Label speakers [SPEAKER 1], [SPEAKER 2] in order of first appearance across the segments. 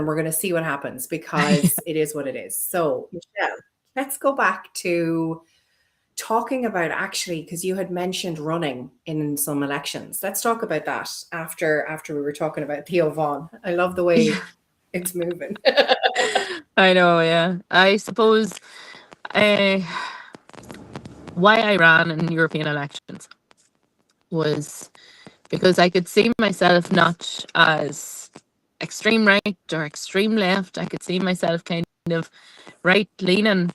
[SPEAKER 1] and we're going to see what happens because it is what it is. So, Michelle, let's go back to talking about actually, because you had mentioned running in some elections. Let's talk about that after we were talking about Theo Vaughan. I love the way
[SPEAKER 2] Yeah,
[SPEAKER 1] it's moving.
[SPEAKER 2] I know. Yeah, I suppose uh, why I ran in European elections was because I could see myself not as extreme right or extreme left. I could see myself kind of right leaning,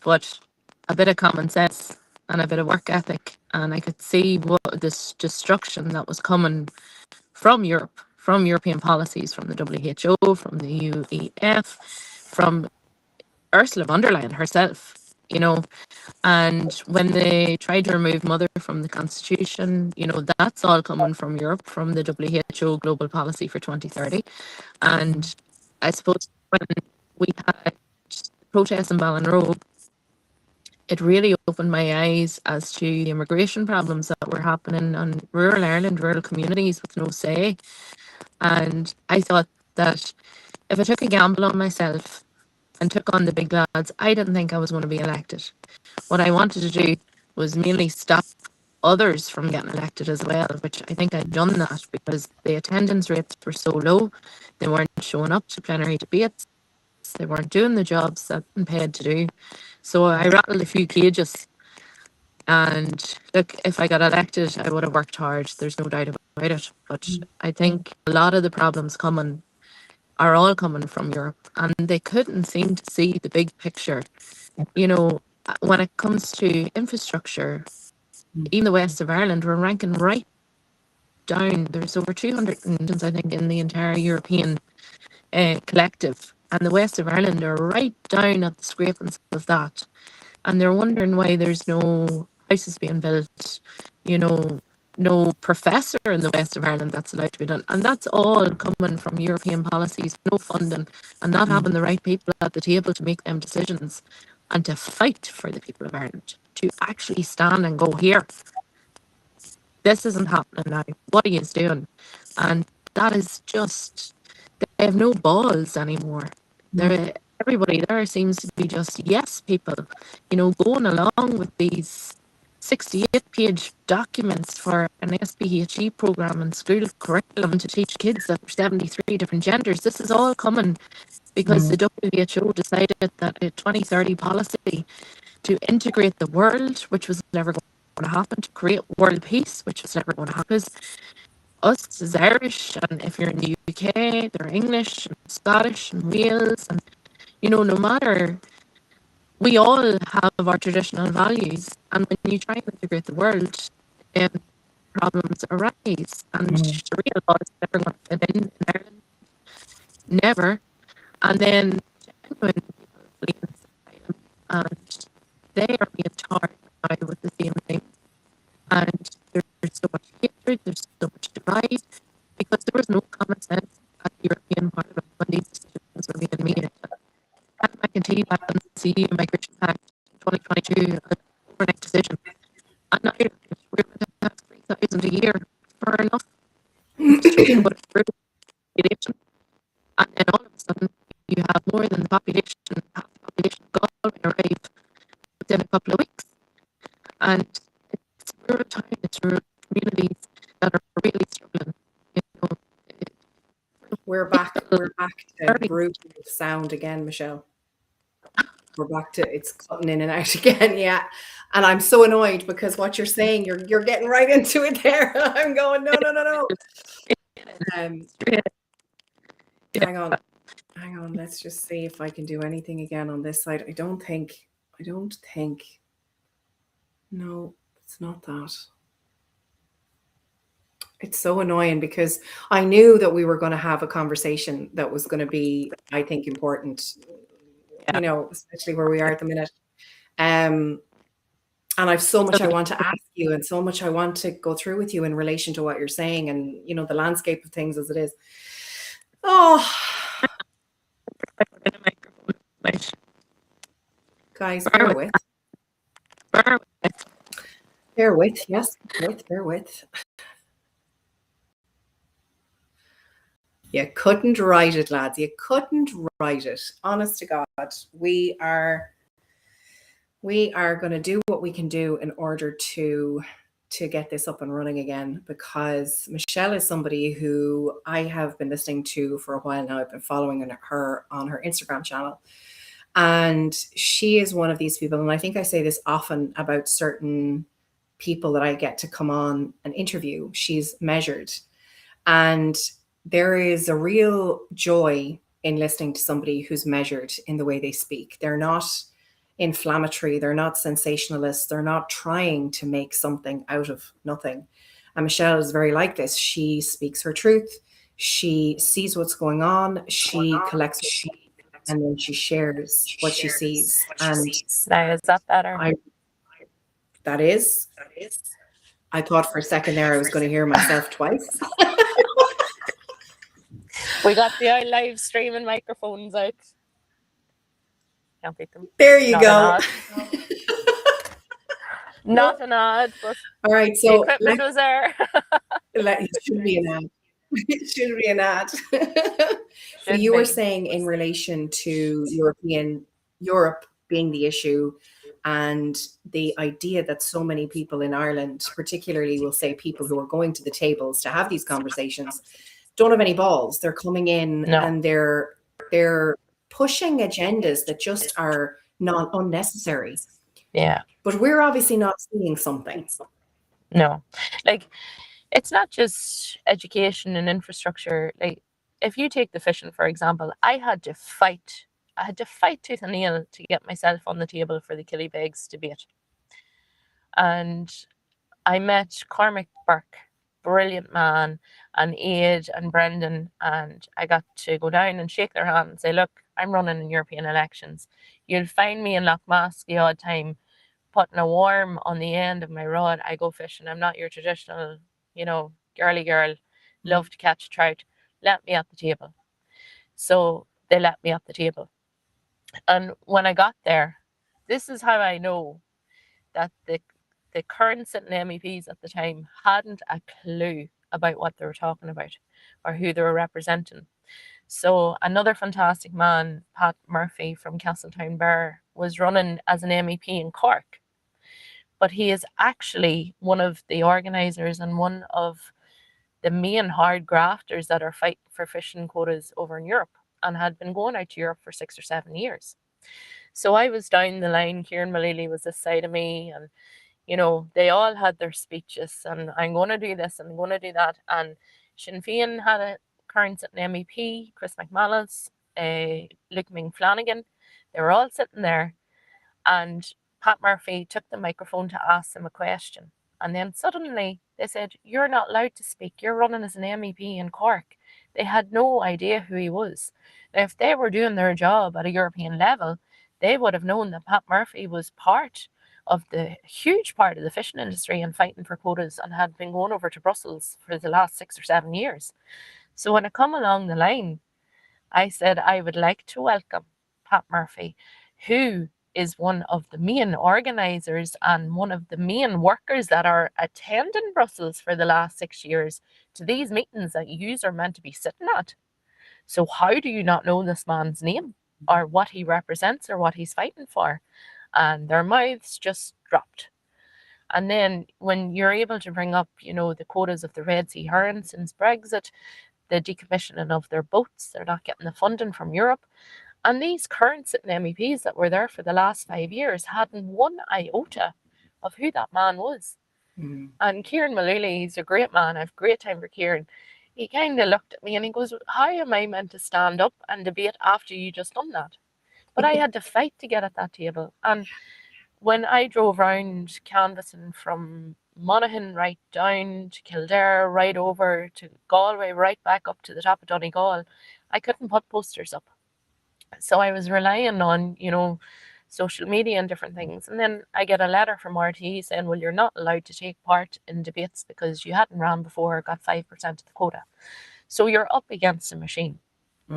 [SPEAKER 2] but a bit of common sense and a bit of work ethic. And I could see what this destruction that was coming from Europe, from European policies, from the WHO, from the UEF, from Ursula von der Leyen herself, you know. And when they tried to remove mother from the constitution, that's all coming from Europe, from the WHO global policy for 2030. And I suppose when we had protests in Ballinrobe, it really opened my eyes as to the immigration problems that were happening on rural Ireland, rural communities with no say. And I thought that if I took a gamble on myself and took on the big lads, I didn't think I was going to be elected. What I wanted to do was merely stop others from getting elected as well, which I think I'd done that because the attendance rates were so low. They weren't showing up to plenary debates. They weren't doing the jobs that they're paid to do. So I rattled a few cages. And look, if I got elected, I would have worked hard. There's no doubt about it. But I think a lot of the problems are all coming from Europe, and they couldn't seem to see the big picture. When it comes to infrastructure, even the west of Ireland, we're ranking right down. There's over 200 regions, I think, in the entire European collective, and the west of Ireland are right down at the scrapings of that. And they're wondering why there's no houses being built, you know, no professor in the west of Ireland that's allowed to be done. And that's all coming from European policies, no funding, and not having the right people at the table to make them decisions and to fight for the people of Ireland, to actually stand and go, here, this isn't happening now. What are you doing? And that is just, they have no balls anymore. Everybody there seems to be just yes people, going along with these 68-page documents for an SPHE program and school curriculum to teach kids that there's 73 different genders. This is all coming because the WHO decided that a 2030 policy to integrate the world, which was never going to happen, to create world peace, which was never going to happen. Us as Irish, and if you're in the UK, they're English and Scottish and Wales, and no matter, we all have our traditional values, and when you try and integrate the world, problems arise, and Sharia law is never going to fit in Ireland, never. And then genuine people flee asylum, and they are being tarred now with the same thing. And there's so much hatred, there's so much divide, because there was no common sense at the European Parliament when these decisions were being made. Pat McEntee back on the CE Migration Act 2022, an overnight decision. And now we're going to have 3,000 a year for enough to put through the population. And then all of a sudden, you have more than half the population of Galway arrive within a couple of weeks. And it's rural town, it's rural communities that are really struggling.
[SPEAKER 1] We're back to brutal sound again, Michelle. We're back to it's cutting in and out again, yeah. And I'm so annoyed because what you're saying, you're getting right into it there. I'm going, no. Hang on. Let's just see if I can do anything again on this side. I don't think. No, it's not that. It's so annoying because I knew that we were going to have a conversation that was going to be, I think, important, especially where we are at the minute. And I've so much I want to ask you and so much I want to go through with you in relation to what you're saying and, the landscape of things as it is. Oh, guys, bear with. Bear with, yes, bear with. You couldn't write it, lads. You couldn't write it. Honest to God, we are we are going to do what we can do in order to get this up and running again, because Michelle is somebody who I have been listening to for a while now. I've been following her on her Instagram channel, and she is one of these people, and I think I say this often about certain people that I get to come on and interview. She's measured, and there is a real joy in listening to somebody who's measured in the way they speak. They're not inflammatory, they're not sensationalists, they're not trying to make something out of nothing. And Michelle is very like this. She speaks her truth, she sees what's going on, she collects what she, and then she shares what she sees. And
[SPEAKER 2] Now, is that better?
[SPEAKER 1] I that is, I thought for a second there I was going to hear myself twice.
[SPEAKER 2] We got the live streaming microphones out. Can't beat them.
[SPEAKER 1] There you
[SPEAKER 2] Not
[SPEAKER 1] go.
[SPEAKER 2] Not an ad, but
[SPEAKER 1] all right,
[SPEAKER 2] the
[SPEAKER 1] so
[SPEAKER 2] equipment was there.
[SPEAKER 1] it should be an ad. It should be an ad. So
[SPEAKER 2] Should
[SPEAKER 1] you were
[SPEAKER 2] be.
[SPEAKER 1] saying in relation to Europe being the issue, and the idea that so many people in Ireland, particularly, will say people who are going to the tables to have these conversations, don't have any balls. They're coming in
[SPEAKER 2] No.
[SPEAKER 1] and they're pushing agendas that just are not unnecessary.
[SPEAKER 2] Yeah.
[SPEAKER 1] But we're obviously not seeing something.
[SPEAKER 2] No. Like, it's not just education and infrastructure. Like, if you take the fishing, for example, I had to fight tooth and nail to get myself on the table for the Killybegs debate. And I met Cormac Burke, brilliant man, and Aid and Brendan, and I got to go down and shake their hand and say, look, I'm running in European elections. You'll find me in Lochmask the odd time, putting a worm on the end of my rod. I go fishing. I'm not your traditional, girly girl, love to catch trout. Let me at the table. So they let me at the table. And when I got there, this is how I know that the current sitting MEPs at the time hadn't a clue about what they were talking about or who they were representing. So another fantastic man, Pat Murphy from Castletownbere, was running as an MEP in Cork. But he is actually one of the organisers and one of the main hard grafters that are fighting for fishing quotas over in Europe, and had been going out to Europe for 6 or 7 years. So I was down the line, Kieran Mullally was this side of me, and they all had their speeches, and I'm going to do this and I'm going to do that. And Sinn Féin had a current sitting MEP, Chris McManus, Luke Ming Flanagan. They were all sitting there, and Pat Murphy took the microphone to ask them a question. And then suddenly they said, you're not allowed to speak. You're running as an MEP in Cork. They had no idea who he was. Now, if they were doing their job at a European level, they would have known that Pat Murphy was part of the huge part of the fishing industry and fighting for quotas, and had been going over to Brussels for the last 6 or 7 years. So when I come along the line, I said I would like to welcome Pat Murphy, who is one of the main organisers and one of the main workers that are attending Brussels for the last 6 years to these meetings that yous are meant to be sitting at. So how do you not know this man's name or what he represents or what he's fighting for? And their mouths just dropped. And then when you're able to bring up, the quotas of the Red Sea herring since Brexit, the decommissioning of their boats, they're not getting the funding from Europe. And these current sitting MEPs that were there for the last 5 years hadn't one iota of who that man was. And Kieran Mullally, he's a great man. I have great time for Kieran. He kind of looked at me and he goes, how am I meant to stand up and debate after you just done that? But I had to fight to get at that table. And when I drove around canvassing from Monaghan right down to Kildare, right over to Galway, right back up to the top of Donegal, I couldn't put posters up. So I was relying on, social media and different things. And then I get a letter from RTE saying, well, you're not allowed to take part in debates because you hadn't ran before or got 5% of the quota. So you're up against a machine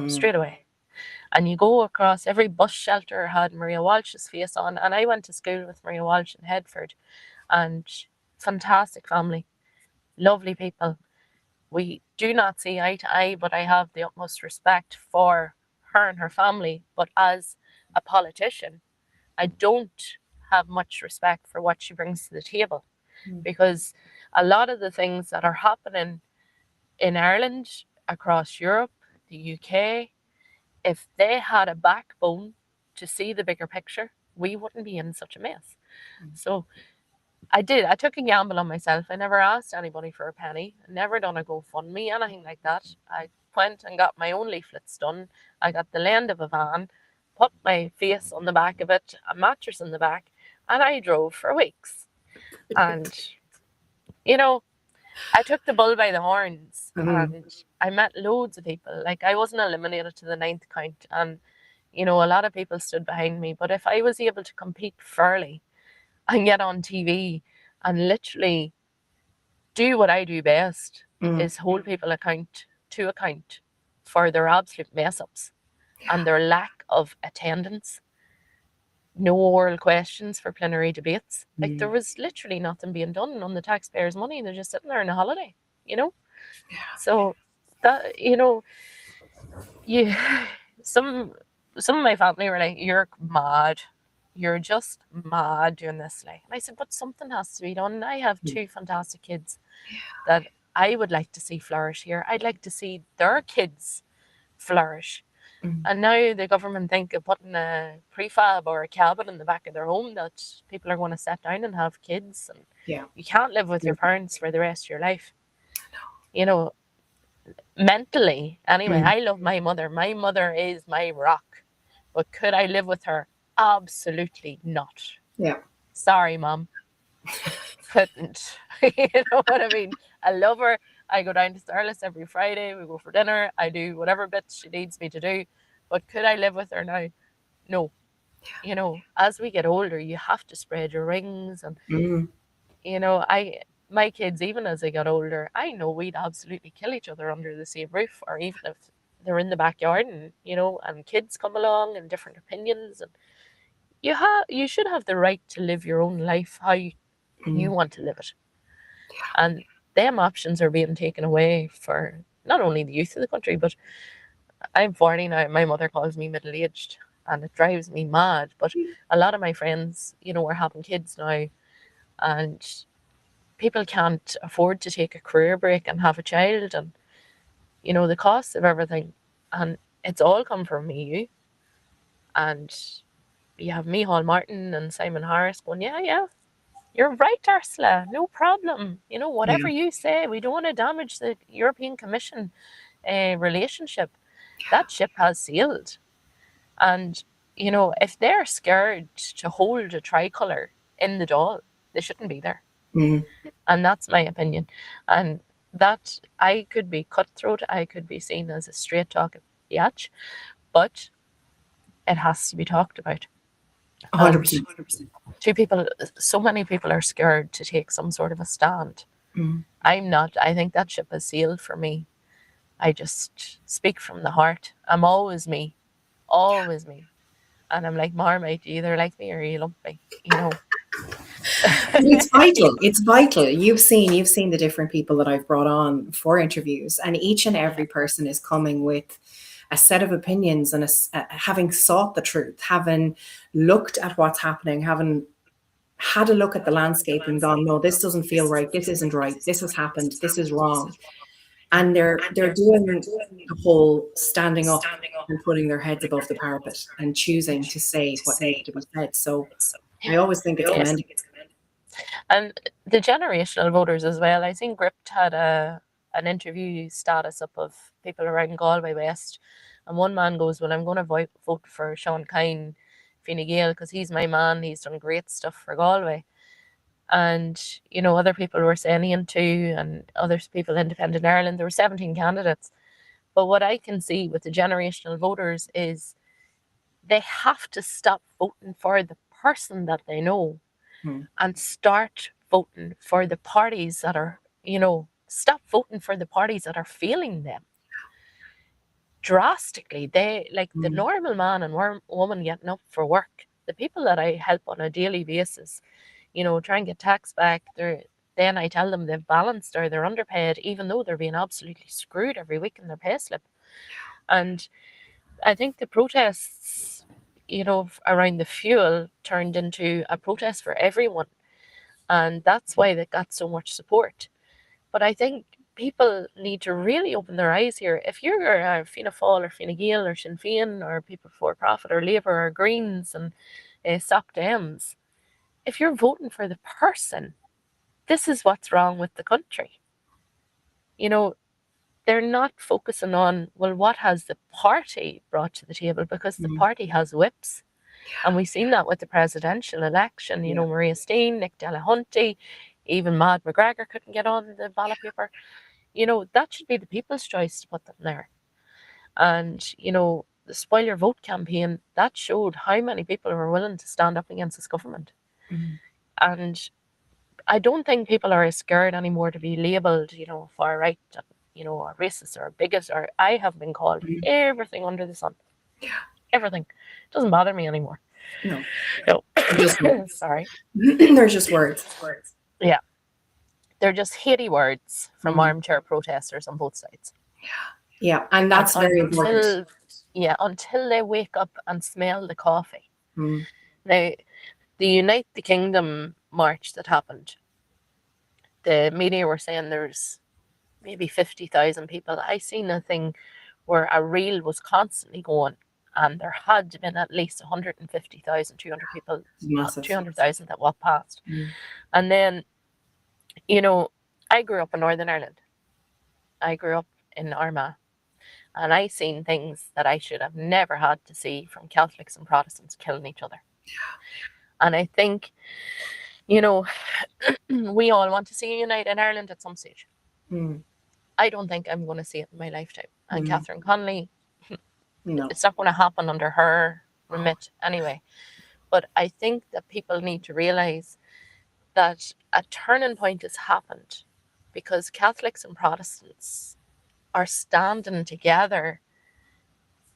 [SPEAKER 2] straight away. And you go across every bus shelter had Maria Walsh's face on. And I went to school with Maria Walsh in Headford, and fantastic family, lovely people. We do not see eye to eye, but I have the utmost respect for her and her family. But as a politician, I don't have much respect for what she brings to the table, because a lot of the things that are happening in Ireland, across Europe, the UK, if they had a backbone to see the bigger picture, we wouldn't be in such a mess. So I did. I took a gamble on myself. I never asked anybody for a penny. I never done a GoFundMe, anything like that. I went and got my own leaflets done. I got the land of a van, put my face on the back of it, a mattress in the back, and I drove for weeks. And, you know, I took the bull by the horns,
[SPEAKER 1] Mhm.
[SPEAKER 2] and I met loads of people. Like, I wasn't eliminated to the ninth count, and, you know, a lot of people stood behind me. But if I was able to compete fairly and get on TV and literally do what I do best,
[SPEAKER 1] Mm.
[SPEAKER 2] is hold people to account for their absolute mess ups and their lack of attendance. No oral questions for plenary debates. Like, there
[SPEAKER 1] Mm.
[SPEAKER 2] was literally nothing being done on the taxpayers' money. They're just sitting there on a holiday, you know?
[SPEAKER 1] Yeah.
[SPEAKER 2] So that, you some some of my family were like, "You're mad. You're just mad doing this." Like, and I said, "But something has to be done. I have
[SPEAKER 1] Mm.
[SPEAKER 2] two fantastic kids that I would like to see flourish here. I'd like to see their kids flourish."
[SPEAKER 1] Mm.
[SPEAKER 2] And now the government think of putting a prefab or a cabin in the back of their home that people are going to sit down and have kids. And
[SPEAKER 1] Yeah.
[SPEAKER 2] you can't live with your
[SPEAKER 1] Mm.
[SPEAKER 2] parents for the rest of your life. You know, mentally, anyway,
[SPEAKER 1] Mm.
[SPEAKER 2] I love my mother. My mother is my rock. But could I live with her? Absolutely not.
[SPEAKER 1] Yeah.
[SPEAKER 2] Sorry, mom. Couldn't. You know what I mean? I love her. I go down to Starless every Friday. We go for dinner. I do whatever bits she needs me to do. But could I live with her now? No. You know, as we get older, you have to spread your wings. And,
[SPEAKER 1] Mm.
[SPEAKER 2] my kids, even as they got older, I know we'd absolutely kill each other under the same roof, or even if they're in the backyard, and kids come along and different opinions. And you should have the right to live your own life how you
[SPEAKER 1] Mm.
[SPEAKER 2] want to live it. And them options are being taken away for not only the youth of the country, but I'm 40 now. My mother calls me middle aged, and it drives me mad. But a lot of my friends, are having kids now, and people can't afford to take a career break and have a child, and the cost of everything. And it's all come from me, you. And you have Micheál Martin and Simon Harris going, yeah, yeah, you're right, Ursula, no problem. Whatever
[SPEAKER 1] Yeah.
[SPEAKER 2] you say, we don't want to damage the European Commission relationship. That ship has sailed. And, if they're scared to hold a tricolour in the Dáil, they shouldn't be there.
[SPEAKER 1] Mm.
[SPEAKER 2] And that's my opinion. And that I could be cutthroat, I could be seen as a straight talking biatch, but it has to be talked about. And
[SPEAKER 1] 100%.
[SPEAKER 2] so many people are scared to take some sort of a stand.
[SPEAKER 1] Mm.
[SPEAKER 2] I'm not. I think that ship has sailed for me. I just speak from the heart. I'm always me, always me. And I'm like, Marmite, you either like me or you lump me,
[SPEAKER 1] But it's vital. It's vital. You've seen the different people that I've brought on for interviews, and each and
[SPEAKER 2] Yeah,
[SPEAKER 1] every person is coming with a set of opinions and having sought the truth, having looked at what's happening, having had a look at the landscape and gone, no, this doesn't feel right. This isn't right. This has happened. This is wrong. And they're doing the whole standing up and putting their heads above the parapet and choosing to say what needs to be said. So I always think it's
[SPEAKER 2] yes.
[SPEAKER 1] commendable.
[SPEAKER 2] And the generational voters as well. I think Gript had an interview status up of people around Galway West, and one man goes, "Well, I'm going to vote for Sean Kine, Fine Gael, because he's my man. He's done great stuff for Galway." And other people were saying Ian too, and other people independent in Ireland. There were 17 candidates, but what I can see with the generational voters is they have to stop voting for the person that they know
[SPEAKER 1] Hmm.
[SPEAKER 2] and start voting for the parties that are, stop voting for the parties that are failing them drastically. They, like the
[SPEAKER 1] Hmm.
[SPEAKER 2] normal man and woman getting up for work, the people that I help on a daily basis, try and get tax back. then I tell them they've balanced or they're underpaid, even though they're being absolutely screwed every week in their payslip. And I think the protests, around the fuel turned into a protest for everyone. And that's why they got so much support. But I think people need to really open their eyes here. If you're a Fianna Fáil or Fine Gael or Sinn Féin or People for Profit or Labour or Greens and Soc Dems, if you're voting for the person, this is what's wrong with the country. They're not focusing on, well, what has the party brought to the table, because the party has whips. And we've seen that with the presidential election. Maria Steen, Nick Delahunty, even Mad McGregor couldn't get on the ballot paper. That should be the people's choice to put them there. And, the Spoil Your Vote campaign, that showed how many people were willing to stand up against this government. And I don't think people are as scared anymore to be labelled, far right, or racist or bigot, or I have been called everything under the sun. Everything. It doesn't bother me anymore.
[SPEAKER 1] No.
[SPEAKER 2] Just sorry.
[SPEAKER 1] They're just words.
[SPEAKER 2] Yeah. They're just hatey words from armchair protesters on both sides.
[SPEAKER 1] Yeah, and that's very important.
[SPEAKER 2] Yeah, until they wake up and smell the coffee. Now, the Unite the Kingdom march that happened, the media were saying there's maybe 50,000 people. I seen a thing where a reel was constantly going, and there had been at least 150,000, 200 people, 200,000 that walked past. And then, I grew up in Northern Ireland. I grew up in Armagh. And I seen things that I should have never had to see, from Catholics and Protestants killing each other. And I think, we all want to see Unite in Ireland at some stage. I don't think I'm going to see it in my lifetime. And Catherine Connolly, it's not going to happen under her remit anyway. But I think that people need to realise that a turning point has happened, because Catholics and Protestants are standing together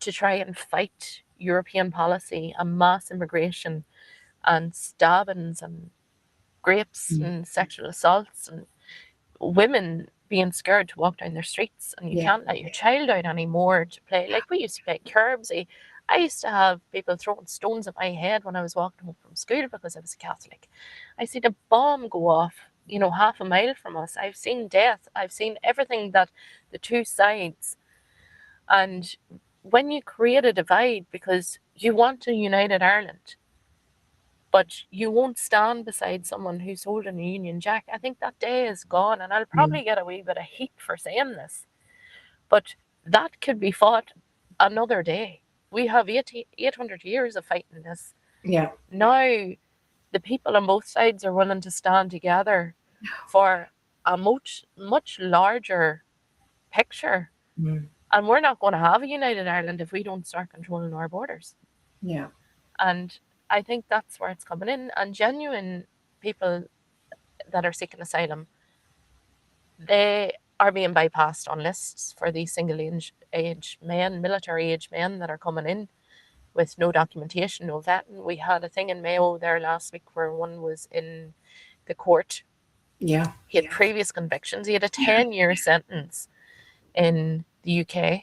[SPEAKER 2] to try and fight European policy and mass immigration and stabbings and rapes and sexual assaults and women being scared to walk down their streets, and you can't let your child out anymore to play. Like, we used to play curbsy. I used to have people throwing stones at my head when I was walking home from school because I was a Catholic. I seen a bomb go off, half a mile from us. I've seen death. I've seen everything that the two sides. And when you create a divide because you want a united Ireland, but you won't stand beside someone who's holding a Union Jack, I think that day is gone. And I'll probably get a wee bit of heat for saying this, but that could be fought another day. We have 800 years of fighting this. Now, the people on both sides are willing to stand together for a much larger picture. And we're not going to have a united Ireland if we don't start controlling our borders. And I think that's where it's coming in. And genuine people that are seeking asylum, they are being bypassed on lists for these single-age men, military-age men that are coming in with no documentation, no vetting. We had a thing in Mayo there last week where one was in the court. He had previous convictions. He had a 10-year sentence in the UK.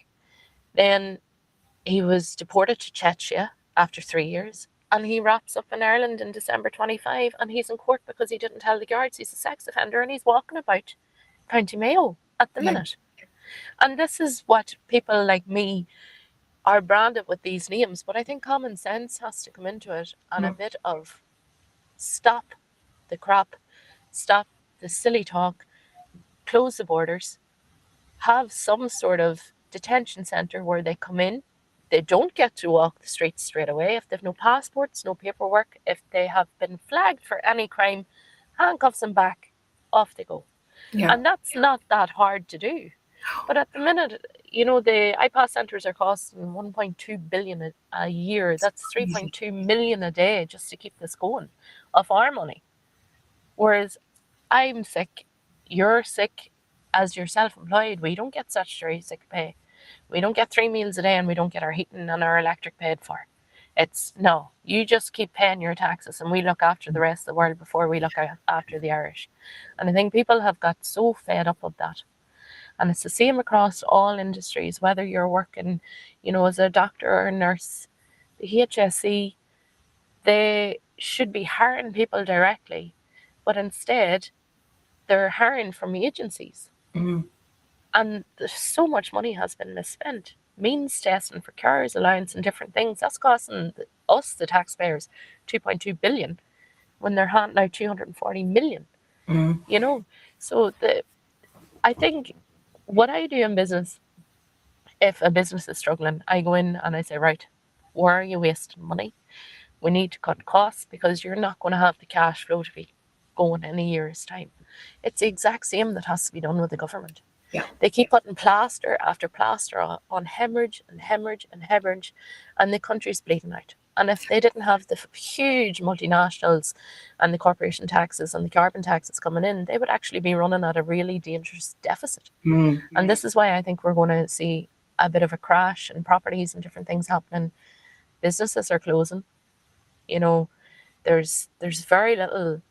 [SPEAKER 2] Then he was deported to Czechia after 3 years. And he wraps up in Ireland in December 25, and he's in court because he didn't tell the guards he's a sex offender, and he's walking about County Mayo at the minute. And this is what people like me are branded with, these names. But I think common sense has to come into it, and a bit of stop the crap, stop the silly talk, close the borders, have some sort of detention centre where they come in. They don't get to walk the streets straight away. If they have no passports, no paperwork, if they have been flagged for any crime, handcuffs them back, off they go. And that's not that hard to do. But at the minute, the IPAS centres are costing 1.2 billion a year. That's 3.2 million a day just to keep this going, of our money. Whereas I'm sick, you're sick, as you're self-employed, we don't get statutory sick pay. We don't get 3 meals a day, and we don't get our heating and our electric paid for. It's no, you just keep paying your taxes and we look after the rest of the world before we look after the Irish. And I think people have got so fed up of that. And it's the same across all industries, whether you're working, as a doctor or a nurse. The HSE, they should be hiring people directly, but instead they're hiring from agencies.
[SPEAKER 1] Mm.
[SPEAKER 2] And so much money has been misspent. Means testing for cars allowance and different things, that's costing us, the taxpayers, 2.2 billion when they're handing out 240 million.
[SPEAKER 1] Mm.
[SPEAKER 2] So I think what I do in business, if a business is struggling, I go in and I say, right, where are you wasting money? We need to cut costs because you're not going to have the cash flow to be going in a year's time. It's the exact same that has to be done with the government.
[SPEAKER 1] Yeah.
[SPEAKER 2] They keep putting plaster after plaster on hemorrhage and hemorrhage and hemorrhage, and the country's bleeding out. And if they didn't have the huge multinationals and the corporation taxes and the carbon taxes coming in, they would actually be running at a really dangerous deficit.
[SPEAKER 1] Mm.
[SPEAKER 2] And this is why I think we're going to see a bit of a crash in properties and different things happening. Businesses are closing. There's very little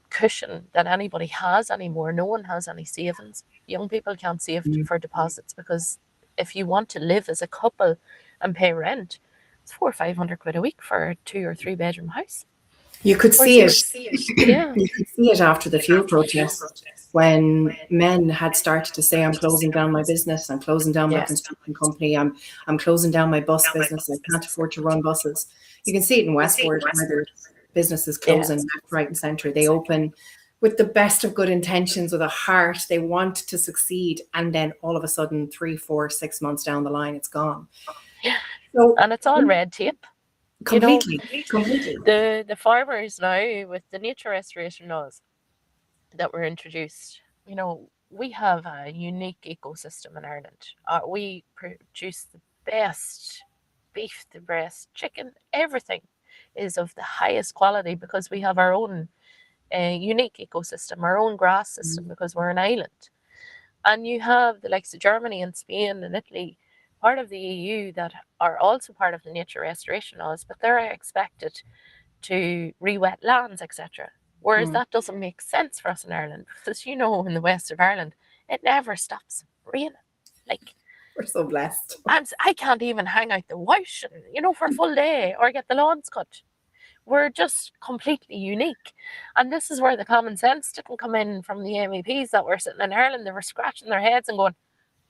[SPEAKER 2] cushion that anybody has anymore. No one has any savings. Young people can't save for deposits because if you want to live as a couple and pay rent, it's 400 or 500 quid a week for a 2 or 3 bedroom house.
[SPEAKER 1] You could see it.
[SPEAKER 2] Yeah.
[SPEAKER 1] You could see it after the fuel protests when men had started to say, I'm closing down my business, I'm closing down my construction company, I'm closing down my bus business, I can't afford to run buses. You can see it in Westward where there's businesses closing left, right and centre. They open with the best of good intentions, with a heart, they want to succeed, and then all of a sudden 3, 4, 6 months down the line it's gone.
[SPEAKER 2] So, and it's all red tape.
[SPEAKER 1] Completely.
[SPEAKER 2] The farmers now, with the nature restoration laws that were introduced, we have a unique ecosystem in Ireland. We produce the best beef, the best chicken, everything is of the highest quality because we have our own unique ecosystem, our own grass system, because we're an island. And you have the likes of Germany and Spain and Italy, part of the EU, that are also part of the nature restoration laws, but they're expected to re-wet lands, etc. Whereas that doesn't make sense for us in Ireland, because in the west of Ireland, it never stops raining. Like,
[SPEAKER 1] we're so blessed.
[SPEAKER 2] I can't even hang out the wash, for a full day or get the lawns cut. We're just completely unique. And this is where the common sense didn't come in from the MEPs that were sitting in Ireland. They were scratching their heads and going,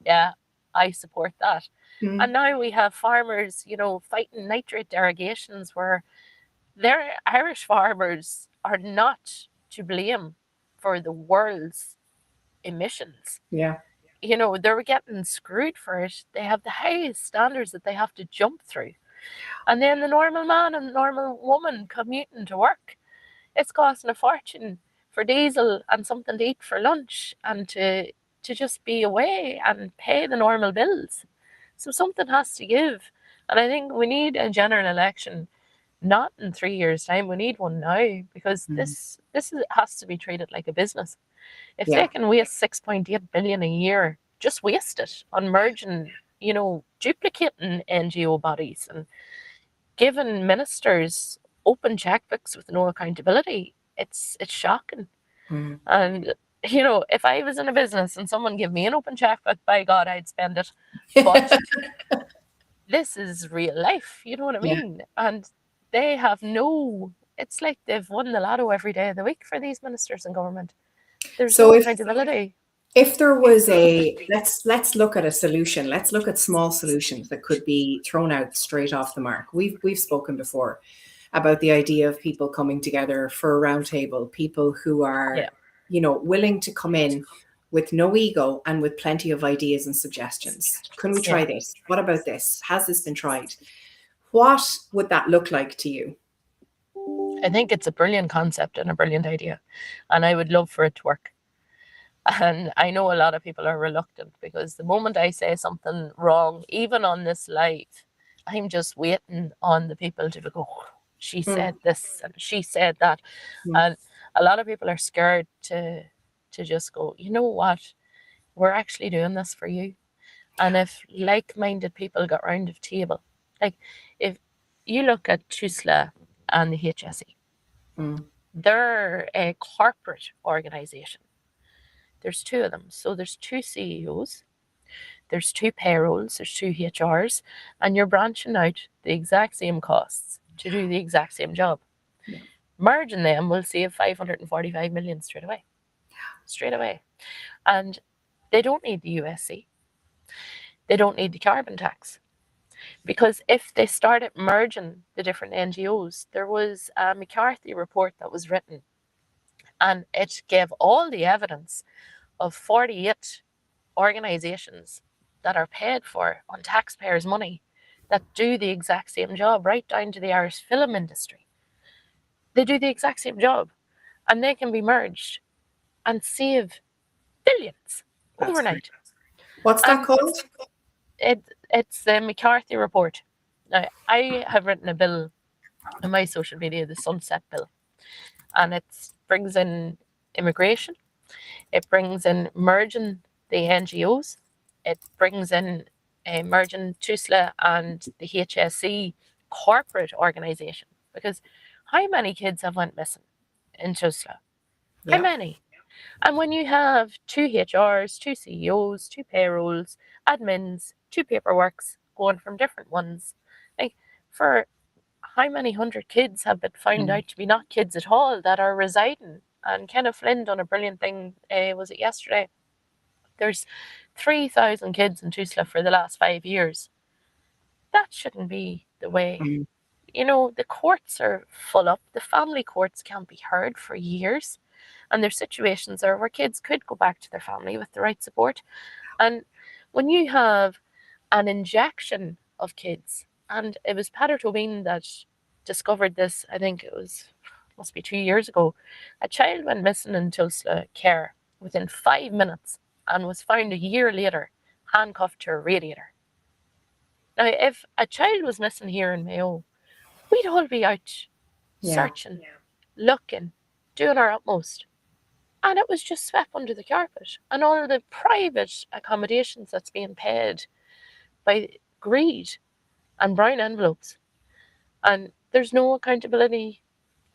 [SPEAKER 2] yeah, I support that. And now we have farmers, fighting nitrate derogations where their Irish farmers are not to blame for the world's emissions.
[SPEAKER 1] Yeah.
[SPEAKER 2] They're getting screwed for it. They have the highest standards that they have to jump through. And then the normal man and normal woman commuting to work, it's costing a fortune for diesel and something to eat for lunch and to just be away and pay the normal bills. So something has to give. And I think we need a general election, not in 3 years' time. We need one now, because this has to be treated like a business. If they can waste 6.8 billion a year, just waste it on merging, duplicating NGO bodies and giving ministers open checkbooks with no accountability, it's shocking. And if I was in a business and someone gave me an open checkbook, by God, I'd spend it. But this is real life, you know what I mean? And they have it's like they've won the lotto every day of the week for these ministers in government. There's no accountability.
[SPEAKER 1] If there was let's look at a solution. Let's look at small solutions that could be thrown out straight off the mark. We've spoken before about the idea of people coming together for a round table, people who are, willing to come in with no ego and with plenty of ideas and suggestions. Can we try this? What about this? Has this been tried? What would that look like to you?
[SPEAKER 2] I think it's a brilliant concept and a brilliant idea, and I would love for it to work. And I know a lot of people are reluctant, because the moment I say something wrong, even on this live, I'm just waiting on the people to go, she said this and she said that. And a lot of people are scared to just go, you know what, we're actually doing this for you. And if like-minded people got round the table, like if you look at TUSLA and the HSE.
[SPEAKER 1] Mm.
[SPEAKER 2] They're a corporate organisation. There's two of them. So there's two CEOs, there's two payrolls, there's two HRs, and you're branching out the exact same costs to do the exact same job.
[SPEAKER 1] Yeah.
[SPEAKER 2] Merging them will save 545 million straight away. Straight away. And they don't need the USC. They don't need the carbon tax. Because if they started merging the different NGOs, there was a McCarthy report that was written, and it gave all the evidence of 48 organisations that are paid for on taxpayers' money that do the exact same job, right down to the Irish film industry. They do the exact same job, and they can be merged and save billions overnight.
[SPEAKER 1] What's that called?
[SPEAKER 2] It's the McCarthy report. Now, I have written a bill on my social media, the Sunset Bill, and it brings in immigration, it brings in merging the NGOs, it brings in merging TUSLA and the HSE corporate organisation. Because how many kids have went missing in TUSLA?
[SPEAKER 1] Yeah.
[SPEAKER 2] How many? And when you have two HRs, two CEOs, two payrolls, admins, two paperworks going from different ones, like for how many hundred kids have been found out to be not kids at all that are residing? And Kenneth Flynn done a brilliant thing, was it yesterday? There's 3,000 kids in TUSLA for the last 5 years. That shouldn't be the way. You know, the courts are full up. The family courts can't be heard for years. And there's situations there where kids could go back to their family with the right support. And when you have an injection of kids, and it was Peter Tobin that discovered this, I think it must be 2 years ago, a child went missing in Tulsa care within 5 minutes and was found a year later handcuffed to a radiator. Now, if a child was missing here in Mayo, we'd all be out searching, looking, doing our utmost. And it was just swept under the carpet. And all the private accommodations that's being paid by greed and brown envelopes. And there's no accountability.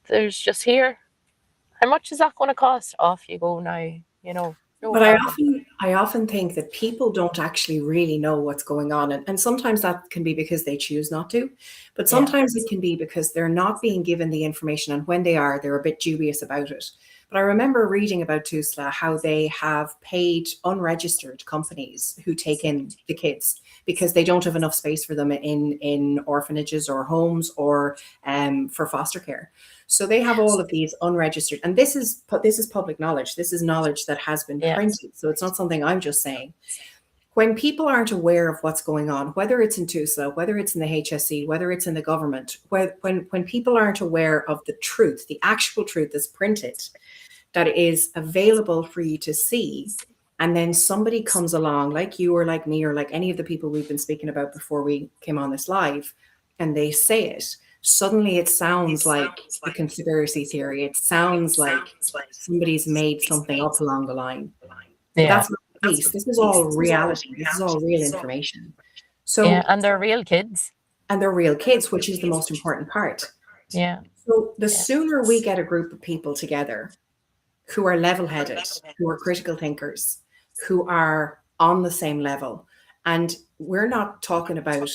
[SPEAKER 2] There's just here. How much is that going to cost? Off you go now, no
[SPEAKER 1] But
[SPEAKER 2] problem.
[SPEAKER 1] I often think that people don't actually really know what's going on. And sometimes that can be because they choose not to. But sometimes it can be because they're not being given the information. And when they are, they're a bit dubious about it. But I remember reading about TUSLA, how they have paid unregistered companies who take in the kids because they don't have enough space for them in orphanages or homes or for foster care. So they have all of these unregistered, and this is public knowledge. This is knowledge that has been printed. So it's not something I'm just saying. When people aren't aware of what's going on, whether it's in TUSLA, whether it's in the HSE, whether it's in the government, when people aren't aware of the truth, the actual truth that's printed, that is available for you to see, and then somebody comes along like you or like me or like any of the people we've been speaking about before we came on this live, and they say it, suddenly it sounds like a conspiracy theory. It sounds like somebody's made something up along the line. But that's not the case. This is all reality. This is all real information. So
[SPEAKER 2] and they're real kids.
[SPEAKER 1] And they're real kids, which is the most important part.
[SPEAKER 2] Yeah.
[SPEAKER 1] So the sooner we get a group of people together who are level-headed, who are critical thinkers, who are on the same level, and we're not talking about,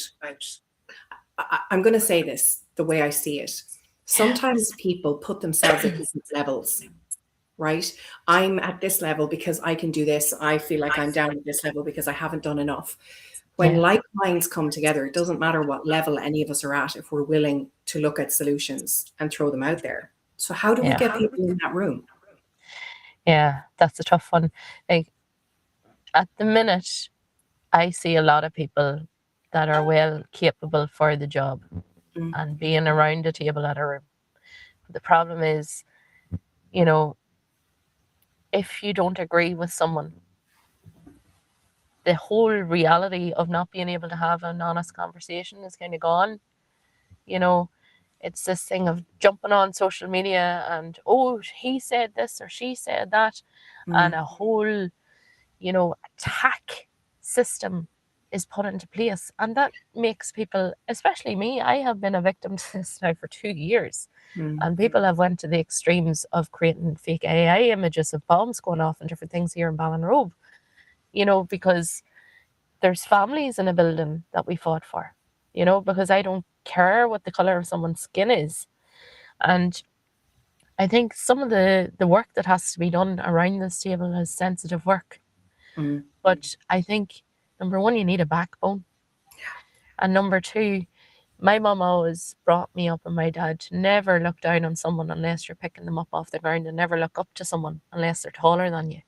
[SPEAKER 1] I'm going to say this the way I see it. Sometimes people put themselves at different levels, right? I'm at this level because I can do this. I feel like I'm down at this level because I haven't done enough. When like minds come together, it doesn't matter what level any of us are at if we're willing to look at solutions and throw them out there. So how do we get people in that room?
[SPEAKER 2] Yeah, that's a tough one. Like at the minute, I see a lot of people that are well capable for the job and being around the table at a room. The problem is, if you don't agree with someone, the whole reality of not being able to have an honest conversation is kind of gone. It's this thing of jumping on social media and, oh, he said this or she said that, and a whole, attack system is put into place. And that makes people, especially me, I have been a victim to this now for 2 years. And people have went to the extremes of creating fake AI images of bombs going off and different things here in Ballinrobe, because there's families in a building that we fought for, because I don't care what the colour of someone's skin is. And I think some of the work that has to be done around this table is sensitive work. But I think, number one, you need a backbone. And number two, my mum always brought me up and my dad to never look down on someone unless you're picking them up off the ground, and never look up to someone unless they're taller than you.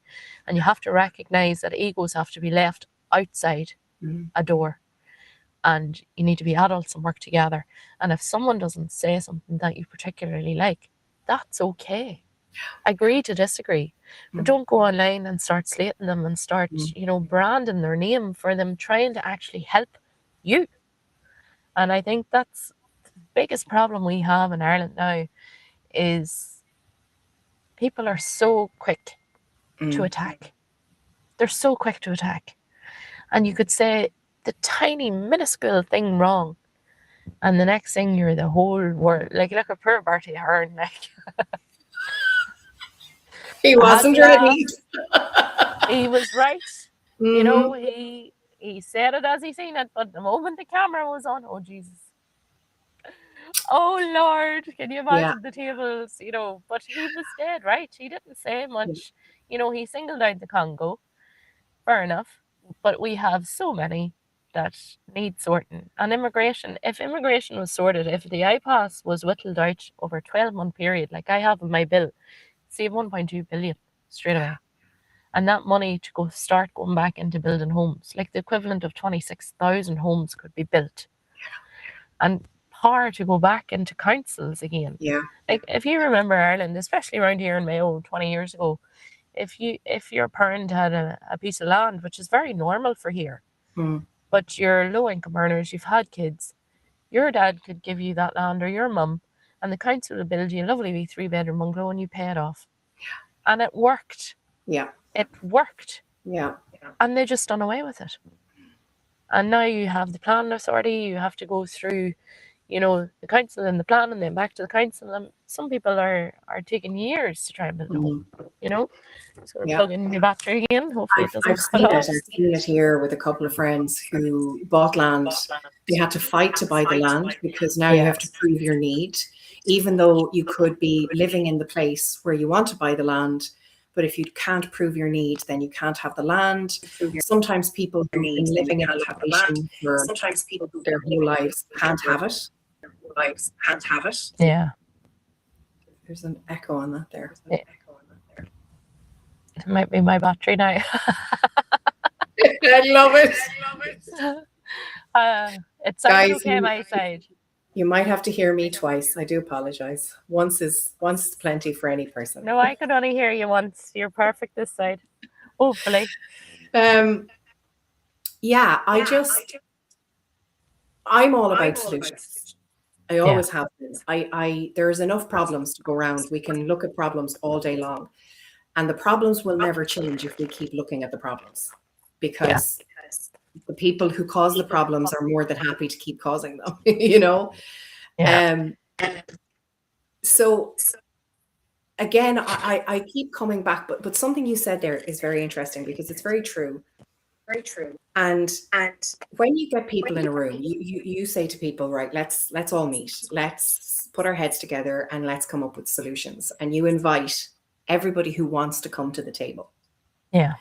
[SPEAKER 2] And you have to recognise that egos have to be left outside a door. And you need to be adults and work together. And if someone doesn't say something that you particularly like, that's okay. Agree to disagree. But don't go online and start slating them and start, branding their name for them trying to actually help you. And I think that's the biggest problem we have in Ireland now, is people are so quick to attack. They're so quick to attack. And you could say the tiny, minuscule thing wrong, and the next thing you're the whole world. Like, look at poor Bertie Ahern.
[SPEAKER 1] He wasn't ready.
[SPEAKER 2] He was right. He said it as he seen it, but the moment the camera was on, oh Jesus. Oh Lord, can you imagine the tables, but he was dead right. He didn't say much. He singled out the Congo. Fair enough. But we have so many that need sorting. And if immigration was sorted, if the IPAS was whittled out over a 12-month period, like I have in my bill, save 1.2 billion straight away. And that money to start going back into building homes, like the equivalent of 26,000 homes could be built. And power to go back into councils again.
[SPEAKER 1] Yeah.
[SPEAKER 2] Like, if you remember Ireland, especially around here in Mayo 20 years ago, if your parent had a piece of land, which is very normal for here, but you're low income earners, you've had kids, your dad could give you that land, or your mum, and the council would build you a lovely wee 3-bedroom bungalow and you pay it off. And it worked.
[SPEAKER 1] Yeah.
[SPEAKER 2] It worked.
[SPEAKER 1] Yeah.
[SPEAKER 2] And they just done away with it. And now you have the planning authority, you have to go through, the council and the plan, and then back to the council. And some people are taking years to try and build a home, So we're plugging the battery again. Hopefully it doesn't cut off.
[SPEAKER 1] I've seen it here with a couple of friends who bought land. They had to fight to buy the land because now you have to prove your need, even though you could be living in the place where you want to buy the land. But if you can't prove your need, then you can't have the land. Sometimes people who've been living in a location for their whole lives can't have it.
[SPEAKER 2] Yeah.
[SPEAKER 1] There's an echo on that there.
[SPEAKER 2] Yeah. It might be my battery now.
[SPEAKER 1] I love it.
[SPEAKER 2] It sounds okay my side.
[SPEAKER 1] You might have to hear me twice. I do apologize. Once is plenty for any person.
[SPEAKER 2] No, I could only hear you once. You're perfect this side. Hopefully.
[SPEAKER 1] I'm all about solutions. I always have been. There's enough problems to go around. We can look at problems all day long. And the problems will never change if we keep looking at the problems. Because the people who cause the problems are more than happy to keep causing them, So again, I keep coming back, but something you said there is very interesting, because it's very true. Very true. And when you get people in a room, you say to people, right, let's all meet, let's put our heads together and let's come up with solutions. And you invite everybody who wants to come to the table.
[SPEAKER 2] Yeah.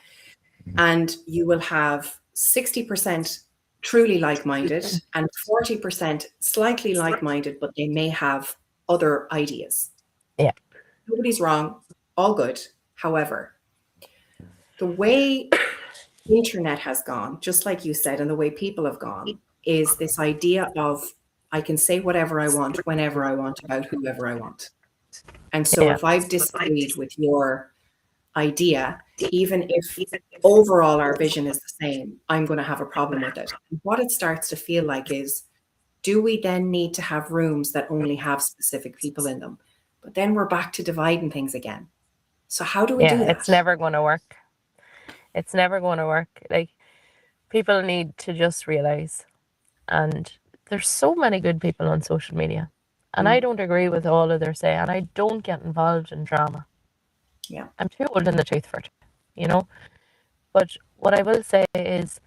[SPEAKER 1] And you will have 60% truly like-minded and 40% slightly like-minded, but they may have other ideas.
[SPEAKER 2] Yeah.
[SPEAKER 1] Nobody's wrong, all good. However, the way the internet has gone, just like you said, and the way people have gone, is this idea of I can say whatever I want, whenever I want, about whoever I want. And so if I've disagreed with your idea, even if overall our vision is the same, I'm going to have a problem with it. What it starts to feel like is, do we then need to have rooms that only have specific people in them? But then we're back to dividing things again. So how do we do that?
[SPEAKER 2] It's never going to work. It's never going to work. Like, people need to just realize, and there's so many good people on social media, and I don't agree with all of their say, and I don't get involved in drama.
[SPEAKER 1] Yeah.
[SPEAKER 2] I'm too old in the tooth for it, you know. But what I will say is,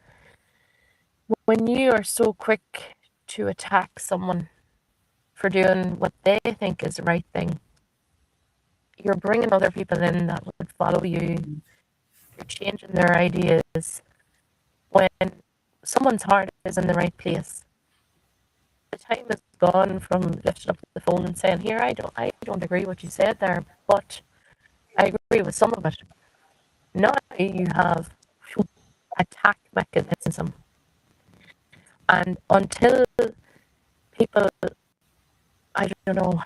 [SPEAKER 2] when you are so quick to attack someone for doing what they think is the right thing, you're bringing other people in that would follow you. You're changing their ideas. When someone's heart is in the right place, the time is gone from lifting up the phone and saying, "Here, I don't agree with what you said there, but I agree with some of it." Now you have attack mechanism, and until people, I don't know,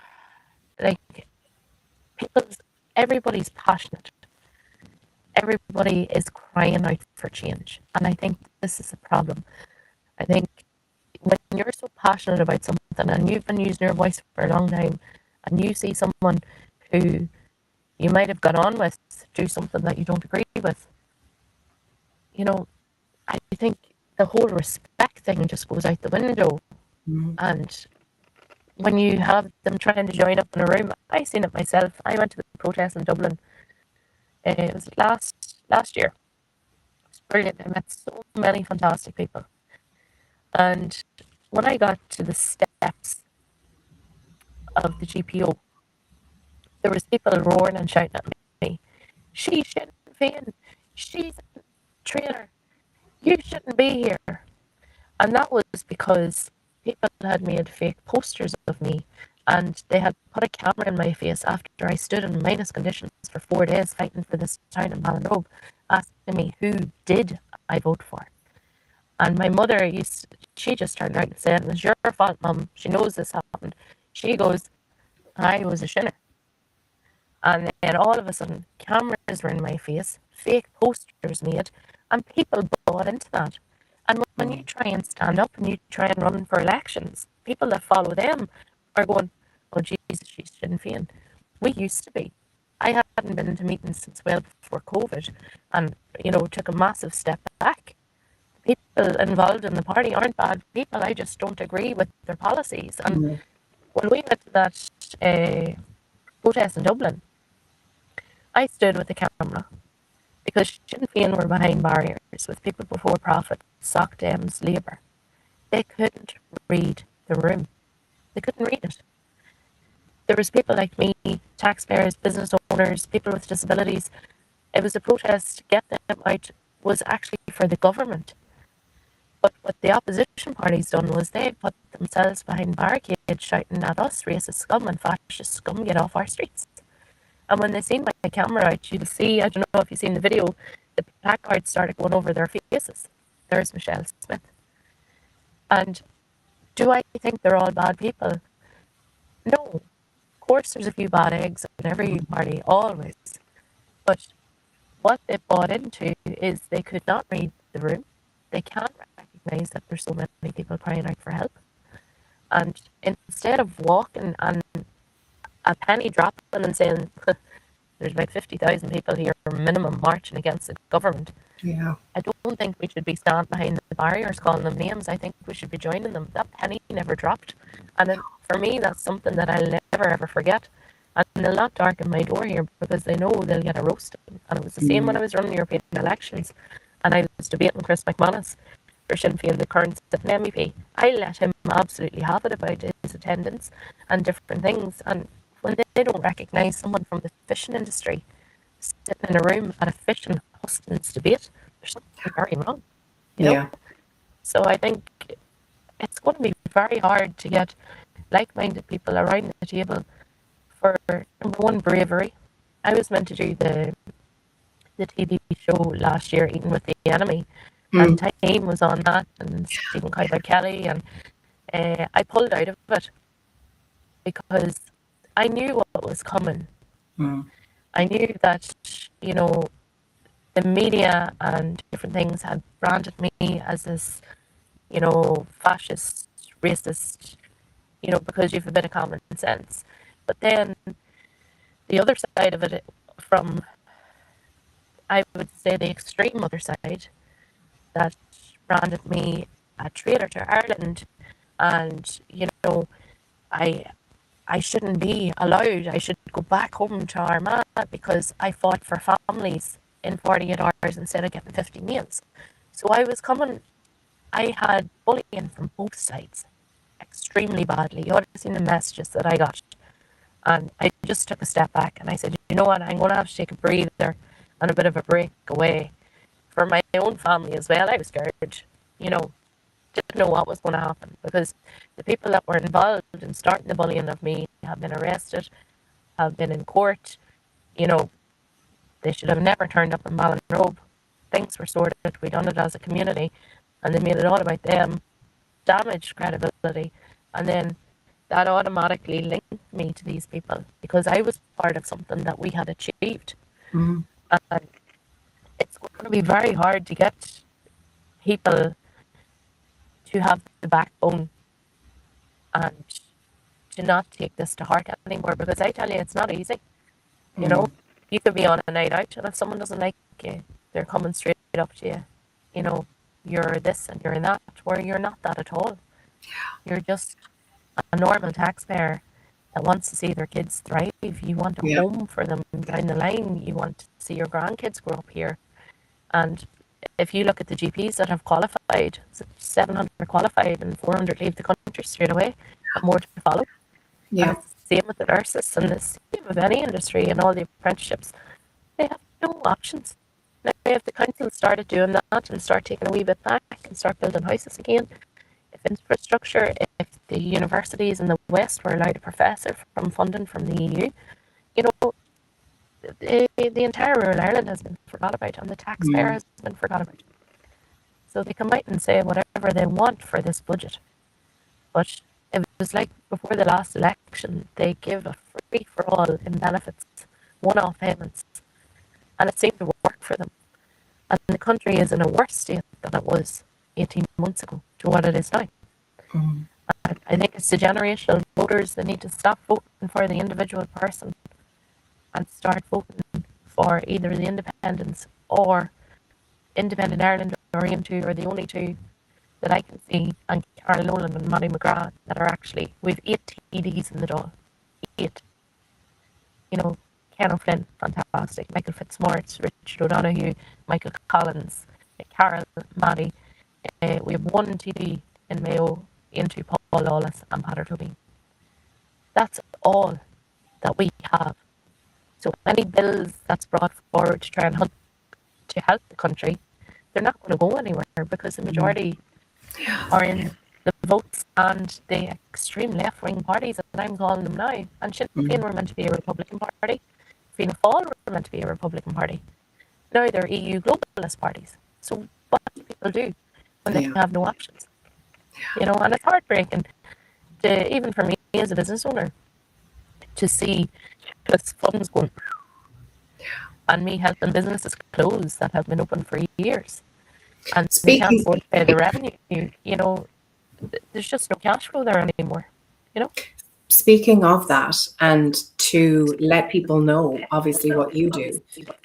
[SPEAKER 2] like everybody's passionate. Everybody is crying out for change, and I think this is a problem. I think when you're so passionate about something and you've been using your voice for a long time, and you see someone who you might have got on with do something that you don't agree with, you know, I think the whole respect thing just goes out the window. And when you have them trying to join up in a room, I seen it myself. I went to the protest in Dublin. It was last year. It was brilliant. I met so many fantastic people. And when I got to the steps of the GPO, there was people roaring and shouting at me, "She shouldn't Féin. She's a traitor. You shouldn't be here." And that was because people had made fake posters of me, and they had put a camera in my face after I stood in minus conditions for 4 days fighting for this town in Ballinrobe, asking me who did I vote for. And my mother she just turned around and said, "It was your fault, Mum. She knows this happened." She goes, "I was a shinner." And then all of a sudden, cameras were in my face, fake posters made, and people bought into that. And when you try and stand up and you try and run for elections, people that follow them are going, "Oh, Jesus, she's Sinn Féin." We used to be. I hadn't been to meetings since well before COVID, and, took a massive step back. People involved in the party aren't bad people. I just don't agree with their policies. And when we went to that protest in Dublin, I stood with the camera because Sinn Féin were behind barriers with People Before Profit, Soc Dems, Labour. They couldn't read the room. They couldn't read it. There was people like me, taxpayers, business owners, people with disabilities. It was a protest to get them out, was actually for the government. But what the opposition parties done was they put themselves behind barricades shouting at us, racist scum and fascist scum, get off our streets. And when they seen my camera out, you'll see, I don't know if you've seen the video, the placards started going over their faces. There's Michelle Smith. And do I think they're all bad people? No. Of course there's a few bad eggs in every party, always. But what they bought into is they could not read the room. They can't recognise that there's so many people crying out for help. And instead of walking and a penny dropping and saying, "There's about 50,000 people here minimum marching against the government,"
[SPEAKER 1] Yeah.
[SPEAKER 2] I don't think we should be standing behind the barriers calling them names. I think we should be joining them. That penny never dropped. And for me, that's something that I'll never ever forget. And they'll not darken my door here because they know they'll get a roasting. And it was the same when I was running European elections and I was debating Chris McManus for Sinn Féin, the current sitting MEP. I let him absolutely have it about his attendance and different things. And when they don't recognise someone from the fishing industry sitting in a room at a fishing hustings debate, there's something very wrong,
[SPEAKER 1] Yeah.
[SPEAKER 2] So I think it's going to be very hard to get like-minded people around the table for, number one, bravery. I was meant to do the TV show last year, Eating with the Enemy, and Time was on that, and Stephen Kyber Kelly, and I pulled out of it because I knew what was coming. I knew that, the media and different things had branded me as this, fascist, racist, because you have a bit of common sense. But then the other side of it, from, I would say, the extreme other side, that
[SPEAKER 3] branded me a traitor to Ireland, and I shouldn't be allowed. I should go back home to Armagh because I fought for families in 48 hours instead of getting 50 meals. So I had bullying from both sides extremely badly. You ought to have seen the messages that I got. And I just took a step back and I said, you know what, I'm going to have to take a breather and a bit of a break away for my own family as well. I was scared, didn't know what was going to happen because the people that were involved in starting the bullying of me have been arrested, have been in court. They should have never turned up in Ballinrobe. Things were sorted. We done it as a community, and they made it all about them, damaged credibility, and then that automatically linked me to these people because I was part of something that we had achieved.
[SPEAKER 1] Mm.
[SPEAKER 3] And it's going to be very hard to get people to have the backbone and to not take this to heart anymore, because I tell you, it's not easy. You could be on a night out, and if someone doesn't like you, they're coming straight up to you. You're this and you're that, where you're not that at all. You're just a normal taxpayer that wants to see their kids thrive. You want a home for them down the line. You want to see your grandkids grow up here. And if you look at the GPs that have qualified, 700 qualified and 400 leave the country straight away, and more to follow.
[SPEAKER 1] Yeah.
[SPEAKER 3] And it's the same with the nurses and the same with any industry and all the apprenticeships. They have no options. Now, if the council started doing that and start taking a wee bit back and start building houses again, if infrastructure, if the universities in the West were allowed a professor from funding from the EU, the entire rural Ireland has been forgot about, and the taxpayer has been forgot about. So they come out and say whatever they want for this budget. But it was like before the last election, they give a free for all in benefits, one-off payments, and it seemed to work for them. And the country is in a worse state than it was 18 months ago to what it is now. I think it's the generational voters that need to stop voting for the individual person and start voting for either the independents or Independent Ireland or Aim2 are the only two that I can see, and Carol Nolan and Matty McGrath, that are actually, we've 8 TDs in the Dáil. 8. Ken O'Flynn, fantastic. Michael Fitzmaurice, Richard O'Donoghue, Michael Collins, Carol, Matty. We have 1 TD in Mayo, into Paul Lawless and Peadar Tobin. That's all that we have. So any bills that's brought forward to try and help the country, they're not going to go anywhere because the majority are in the votes and the extreme left-wing parties, and I'm calling them now. And Sinn Féin were meant to be a Republican party. Fianna Fáil were meant to be a Republican party. Now they're EU globalist parties. So what do people do when they have no options? And it's heartbreaking, even for me as a business owner, to see just funds going and me helping businesses close that have been open for years. And they can't afford to pay the revenue. There's just no cash flow there anymore.
[SPEAKER 1] Speaking of that, and to let people know, obviously, what you do.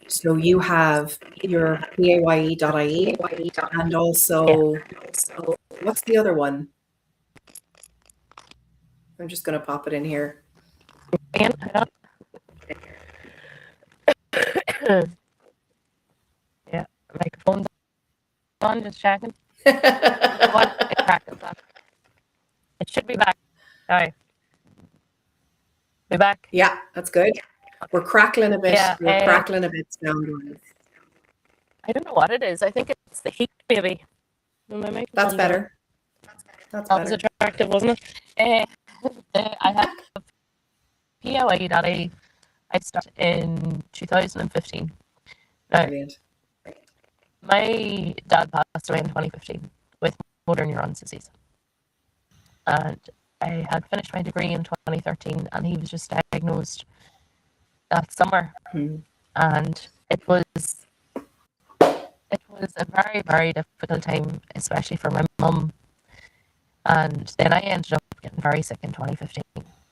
[SPEAKER 1] So you have your paye.ie and also, what's the other one? I'm just going to pop it in here.
[SPEAKER 3] Yeah, microphone's on, just checking. It should be back. All right. Be back.
[SPEAKER 1] Yeah, that's good. We're crackling a bit. We're crackling a bit sound-wise.
[SPEAKER 3] I don't know what it is. I think it's the heat, maybe.
[SPEAKER 1] That's better. That's better.
[SPEAKER 3] That was attractive, wasn't it? I have paye.ie. I started in 2015. Now,
[SPEAKER 1] Brilliant.
[SPEAKER 3] my dad passed away in 2015 with motor neurons disease. And I had finished my degree in 2013, and he was just diagnosed that summer. And it was a very, very difficult time, especially for my mum. And then I ended up getting very sick in 2015.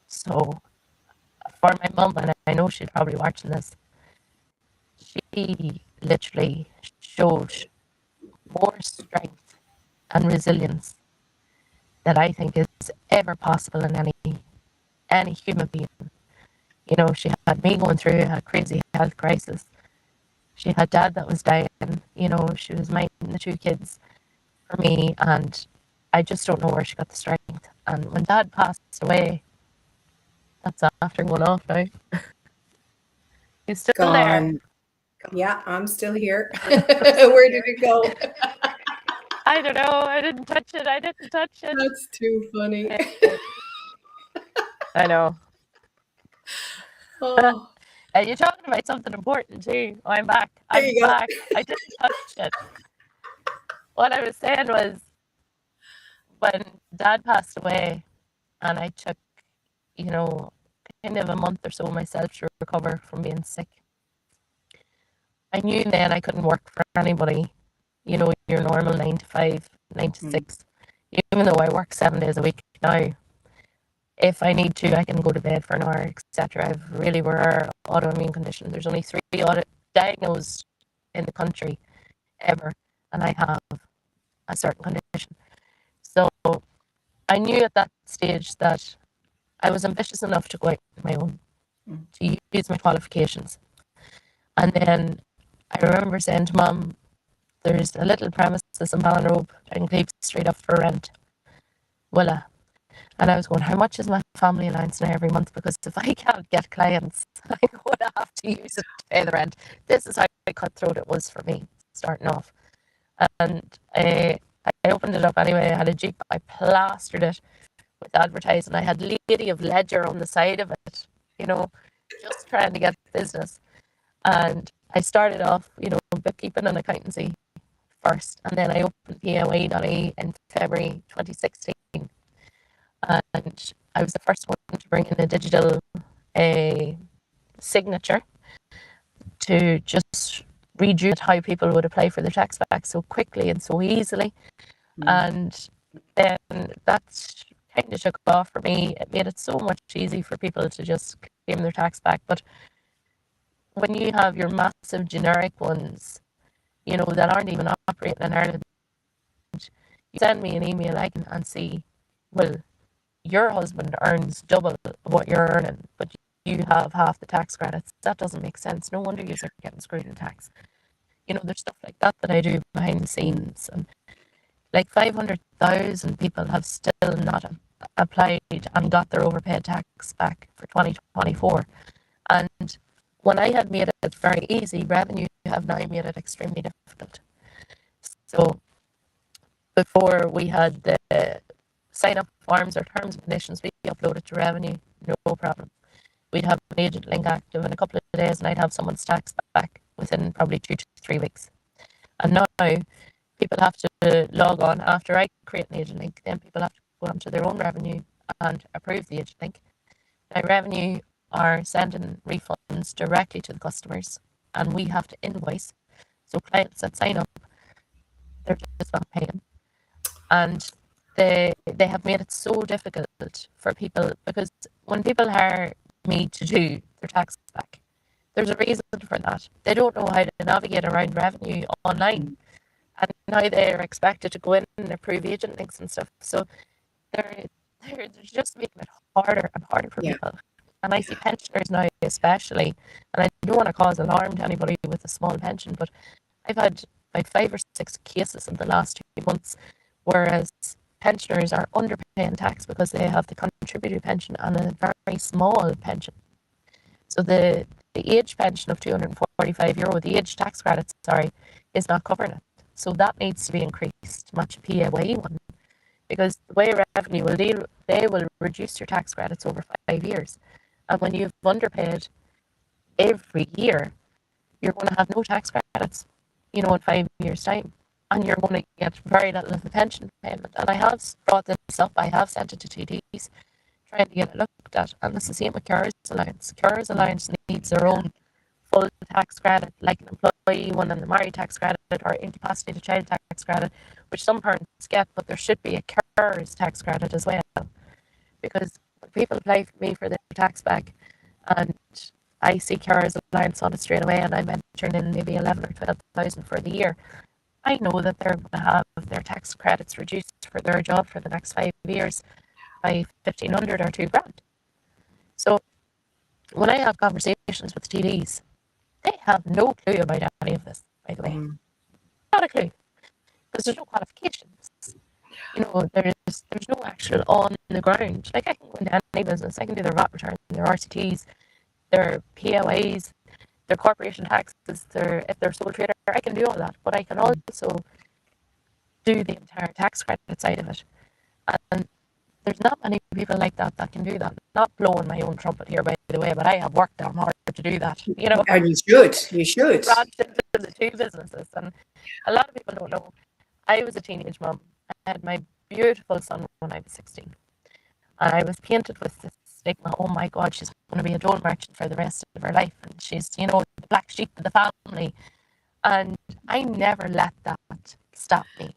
[SPEAKER 3] So for my mum, and I know she's probably watching this, she literally showed more strength and resilience that I think is ever possible in any human being. You know, she had me going through a crazy health crisis. She had dad that was dying. You know, she was minding the two kids for me, and I just don't know where she got the strength. And when dad passed away, that's after going off now. He's still there.
[SPEAKER 1] Gone. Yeah, I'm still here. Where did it go?
[SPEAKER 3] I don't know. I didn't touch it.
[SPEAKER 1] That's too funny.
[SPEAKER 3] I know.
[SPEAKER 1] Oh,
[SPEAKER 3] And you're talking about something important too. Oh, I'm back.
[SPEAKER 1] there you go.
[SPEAKER 3] Back. I didn't touch it. What I was saying was when dad passed away and I took, you know, kind of a month or so myself to recover from being sick. I knew then I couldn't work for anybody, you know, your normal 9 to 5, 9 to 6. Even though I work 7 days a week now, if I need to, I can go to bed for an hour, etc. I've really rare autoimmune condition. There's only 3 diagnosed in the country ever, and I have a certain condition. So I knew at that stage that I was ambitious enough to go out on my own, to use my qualifications. And then I remember saying to Mum, there's a little premises in Ballinrobe down Cleves Street up for rent. Voila. And I was going, how much is my family allowance now every month? Because if I can't get clients, I'm going to have to use it to pay the rent. This is how cutthroat it was for me, starting off. And I opened it up anyway. I had a Jeep. I plastered it with advertising. I had Lady of Ledger on the side of it, you know, just trying to get business. And I started off, you know, bookkeeping and accountancy first. And then I opened PAYE in February 2016. And I was the first one to bring in a digital signature to just read how people would apply for their tax back so quickly and so easily. And then that kind of took off for me. It made it so much easier for people to just claim their tax back. But when you have your massive generic ones, you know, that aren't even operating in Ireland, you send me an email, I can and see, well, your husband earns double what you're earning, but you have half the tax credits. That doesn't make sense. No wonder you're getting screwed in tax. You know, there's stuff like that I do behind the scenes. And like 500,000 people have still not applied and got their overpaid tax back for 2024. And when I had made it very easy, revenue have now made it extremely difficult. So before we had the sign up forms or terms and conditions, we uploaded to revenue, no problem. We'd have an agent link active in a couple of days and I'd have someone's tax back within probably 2 to 3 weeks. And now people have to log on after I create an agent link, then people have to go onto their own revenue and approve the agent link. Now revenue are sending refunds directly to the customers and we have to invoice. So clients that sign up, they're just not paying. And they have made it so difficult for people because when people hire me to do their tax back, there's a reason for that. They don't know how to navigate around revenue online. And now they're expected to go in and approve agent links and stuff. So they're just making it harder and harder for people. And I see pensioners now especially, and I don't want to cause alarm to anybody with a small pension, but I've had about 5 or 6 cases in the last 2 months, whereas pensioners are underpaying tax because they have the contributory pension and a very small pension. So the age pension of €245, the age tax credit, is not covering it. So that needs to be increased to match PAYE one, because the way revenue will deal, they will reduce your tax credits over 5 years. And when you've underpaid every year, you're going to have no tax credits, you know, in 5 years' time. And you're going to get very little of the pension payment. And I have brought this up, I have sent it to TDs, trying to get it looked at. And it's the same with Carers Allowance. Carers Allowance needs their own full tax credit, like an employee one and the married tax credit or incapacitated child tax credit, which some parents get, but there should be a carers tax credit as well. Because when people apply for me for their tax back and I see Carers Allowance on it straight away and I'm entering in maybe 11 or 12,000 for the year, I know that they're going to have their tax credits reduced for their job for the next 5 years by 1,500 or 2 grand. So when I have conversations with TDs, they have no clue about any of this, by the way. Not a clue. Because there's no qualifications. There's no actual on the ground. Like, I can go into any business, I can do their VAT return, their RCTs, their POAs, their corporation taxes, if they're a sole trader, I can do all that. But I can also do the entire tax credit side of it. And there's not many people like that can do that. Not blowing my own trumpet here, by the way, but I have worked damn hard to do that.
[SPEAKER 1] And you should.
[SPEAKER 3] Branched into the 2 businesses, and a lot of people don't know. I was a teenage mum. I had my beautiful son when I was 16, and I was painted with this stigma. Oh my God, she's going to be a doll merchant for the rest of her life, and she's, the black sheep of the family. And I never let that stop me.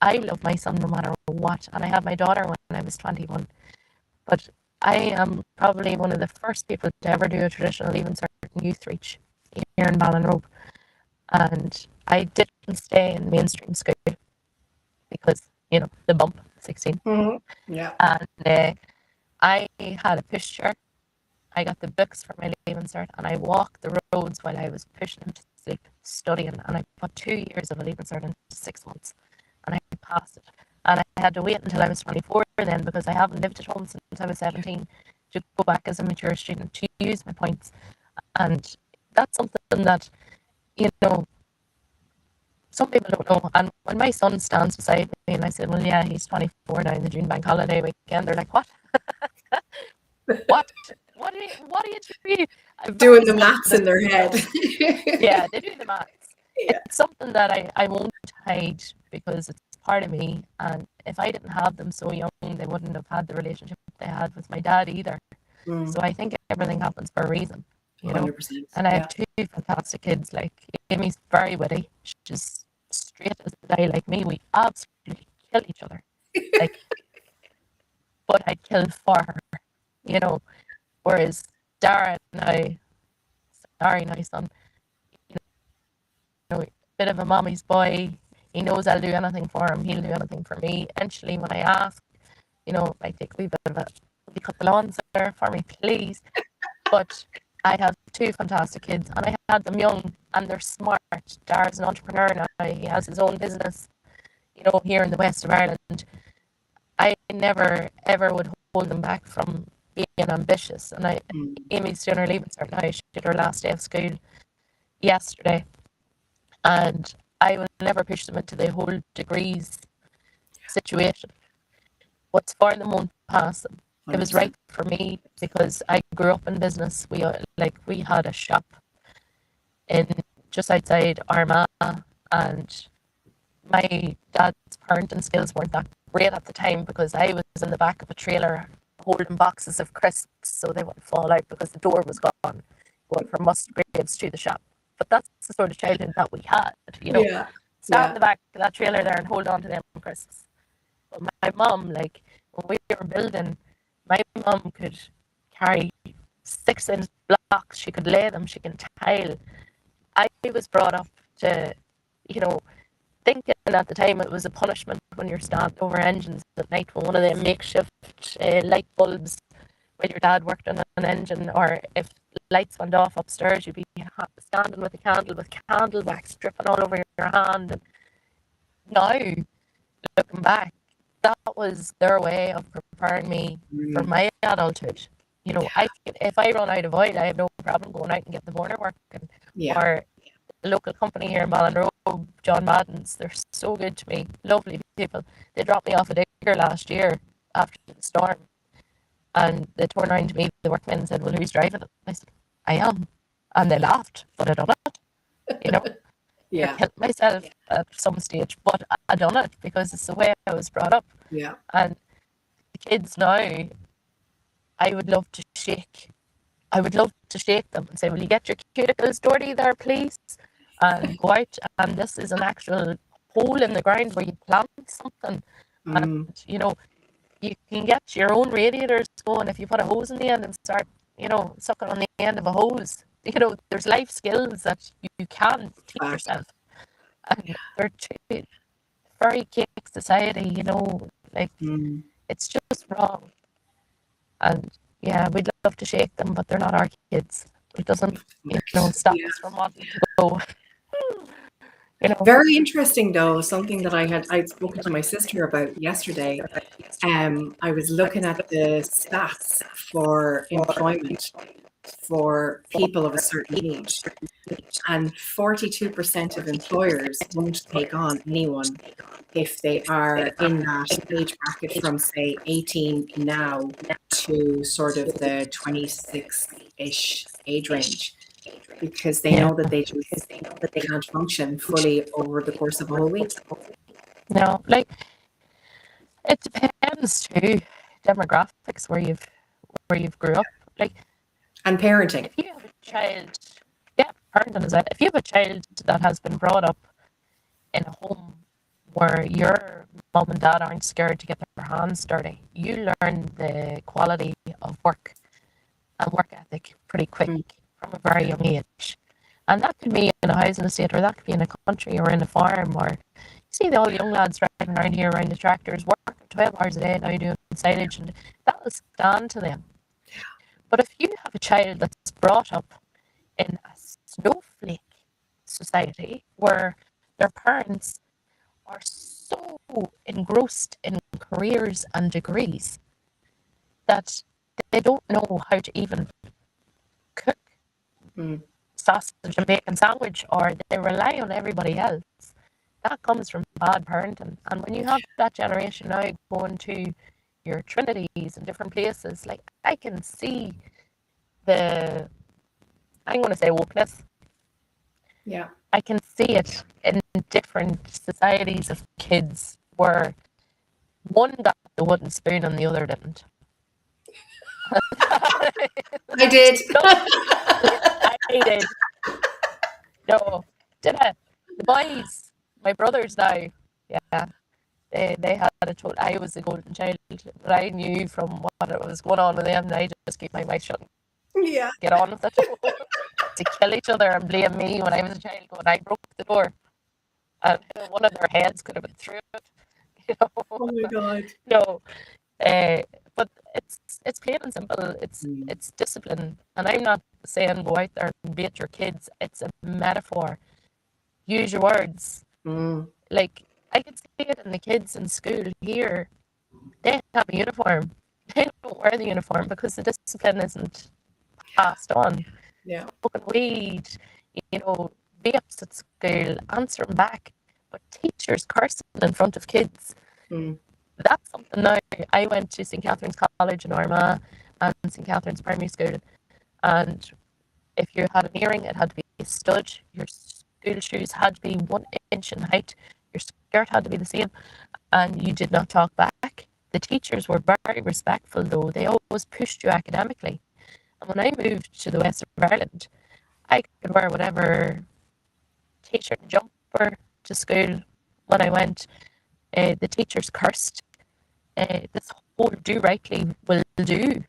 [SPEAKER 3] I love my son no matter what, and I had my daughter when I was 21. But I am probably one of the first people to ever do a traditional Leaving Cert youth reach here in Ballinrobe. And I didn't stay in mainstream school because, the bump, 16.
[SPEAKER 1] Yeah.
[SPEAKER 3] And I had a pushchair. I got the books for my Leaving Cert, and I walked the roads while I was pushing him to sleep, studying. And I put 2 years of a Leaving Cert into 6 months, and I passed it. And I had to wait until I was 24 then, because I haven't lived at home since I was 17, to go back as a mature student to use my points. And that's something that, some people don't know. And when my son stands beside me and I said, well, yeah, he's 24 now in the June bank holiday weekend, they're like, what? What? What are you doing?
[SPEAKER 1] Doing the maths in their head.
[SPEAKER 3] Yeah, they do the maths.
[SPEAKER 1] Yeah.
[SPEAKER 3] It's something that I won't hide, because it's part of me. And if I didn't have them so young, they wouldn't have had the relationship they had with my dad either. So I think everything happens for a reason,
[SPEAKER 1] 100%.
[SPEAKER 3] And I have 2 fantastic kids. Like, Amy's very witty. She's straight as the die like me. We absolutely kill each other. Like, but I'd kill for her, Whereas Dara now, sorry, my son, bit of a mommy's boy. He knows I'll do anything for him. He'll do anything for me. Eventually, when I ask, I take a wee bit of it. Will you cut the lawns there for me, please? But I have 2 fantastic kids, and I had them young, and they're smart. Dara's an entrepreneur now. He has his own business, here in the west of Ireland. I never, ever would hold them back from being ambitious. And Amy's doing her Leaving Cert now. She did her last day of school yesterday. And I will never push them into the whole degrees situation. What's for them won't pass them. It was right for me because I grew up in business. We had a shop in just outside Armagh, and my dad's parenting skills weren't that great at the time, because I was in the back of a trailer holding boxes of crisps so they wouldn't fall out because the door was gone, going from Musgraves to the shop. But that's the sort of childhood that we had, Stand in the back of that trailer there and hold on to them crisps. But my mum, like, when we were building, my mum could carry 6-inch blocks. She could lay them. She can tile. I was brought up to, thinking at the time it was a punishment when you're standing over engines at night with one of them makeshift light bulbs when your dad worked on an engine, or if lights went off upstairs, you'd be standing with a candle with candle wax dripping all over your hand. And now, looking back, that was their way of preparing me for my adulthood. If I run out of oil, I have no problem going out and getting the boiler working. Or the local company here in Ballinrobe, John Madden's, they're so good to me. Lovely people. They dropped me off a digger last year after the storm. And they turned around to me, the workmen, and said, well, who's driving it? I said, I am. And they laughed, but I done it. I killed myself at some stage, but I done it because it's the way I was brought up. And the kids now, I would love to shake. I would love to shake them and say, will you get your cuticles dirty there, please? And go out, and this is an actual hole in the ground where you plant something. And, you can get your own radiators going if you put a hose in the end and start, sucking on the end of a hose. There's life skills that you can teach yourself. and they're too very cake society, you know, like
[SPEAKER 1] Mm.
[SPEAKER 3] it's just wrong. And yeah, we'd love to shake them, but they're not our kids. It doesn't, stop
[SPEAKER 1] Yeah.
[SPEAKER 3] us from wanting to go. You know.
[SPEAKER 1] Very interesting, though. Something that I'd spoken to my sister about yesterday. I was looking at the stats for employment for people of a certain age, and 42% of employers won't take on anyone if they are in that age bracket from, say, 18 now to sort of the 26-ish age range, because they
[SPEAKER 3] Yeah.
[SPEAKER 1] know that they just can't function fully over the course of a whole week.
[SPEAKER 3] No, like it depends too, demographics where you've grew up. Like
[SPEAKER 1] And parenting.
[SPEAKER 3] if you have a child, yeah, parenting is that. If you have a child that has been brought up in a home where your mom and dad aren't scared to get their hands dirty, you learn the quality of work and work ethic pretty quick from a very young age. And that could be in a housing estate, or that could be in a country, or in a farm, or you see the all young lads driving around here around the tractors, working 12 hours a day now doing silage, and that will stand to them. But if you have a child that's brought up in a snowflake society where their parents are so engrossed in careers and degrees that they don't know how to even cook sausage and bacon sandwich, or they rely on everybody else. That comes from bad parenting. And when you have that generation now going to your Trinities and different places, like I can see the, I'm going to say wokeness.
[SPEAKER 1] Yeah.
[SPEAKER 3] I can see it in different societies of kids where one got the wooden spoon and the other didn't.
[SPEAKER 1] I did.
[SPEAKER 3] No, I did. No, did I? The boys, my brothers now, yeah, they had a total. I was the golden child, but I knew from what was going on with them, and I just keep my mouth shut.
[SPEAKER 1] Yeah.
[SPEAKER 3] Get on with it. To kill each other and blame me when I was a child, going, I broke the door, and one of their heads could have been through it. You know.
[SPEAKER 1] Oh my God.
[SPEAKER 3] No, but it's plain and simple. It's discipline, and I'm not saying go out there and beat your kids. It's a metaphor. Use your words. Like I could see it in the kids in school here. They have a uniform. They don't wear the uniform because the discipline isn't passed on.
[SPEAKER 1] Yeah.
[SPEAKER 3] Smoking weed, vapes at school, answering back, but teachers cursing in front of kids. That's something now. I went to St. Catherine's College in Armagh and St. Catherine's Primary School, and if you had an earring, it had to be a stud. Your school shoes had to be 1 inch in height. Your skirt had to be the same, and you did not talk back. The teachers were very respectful, though. They always pushed you academically. And when I moved to the west of Ireland, I could wear whatever t-shirt and jumper to school when I went. The teachers cursed. This whole do rightly will do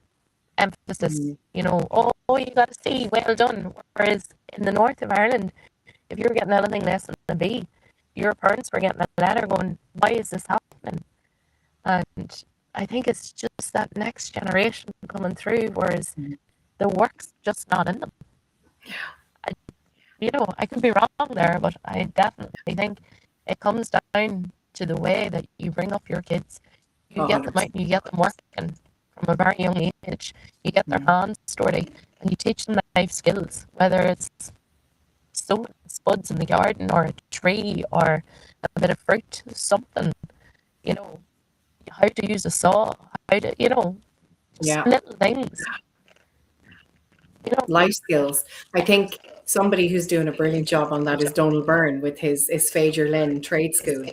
[SPEAKER 3] emphasis, you got to see, well done. Whereas in the north of Ireland, if you were getting anything less than a B, your parents were getting a letter going, why is this happening? And I think it's just that next generation coming through, whereas the work's just not in them. I could be wrong there, but I definitely think it comes down to the way that you bring up your kids. You get them out and you get them working from a very young age. You get their hands dirty and you teach them life skills, whether it's sowing spuds in the garden or a tree or a bit of fruit, something, how to use a saw, how to, just little things.
[SPEAKER 1] Life skills. I think somebody who's doing a brilliant job on that is Donald Byrne with his Fager Lynn trade school.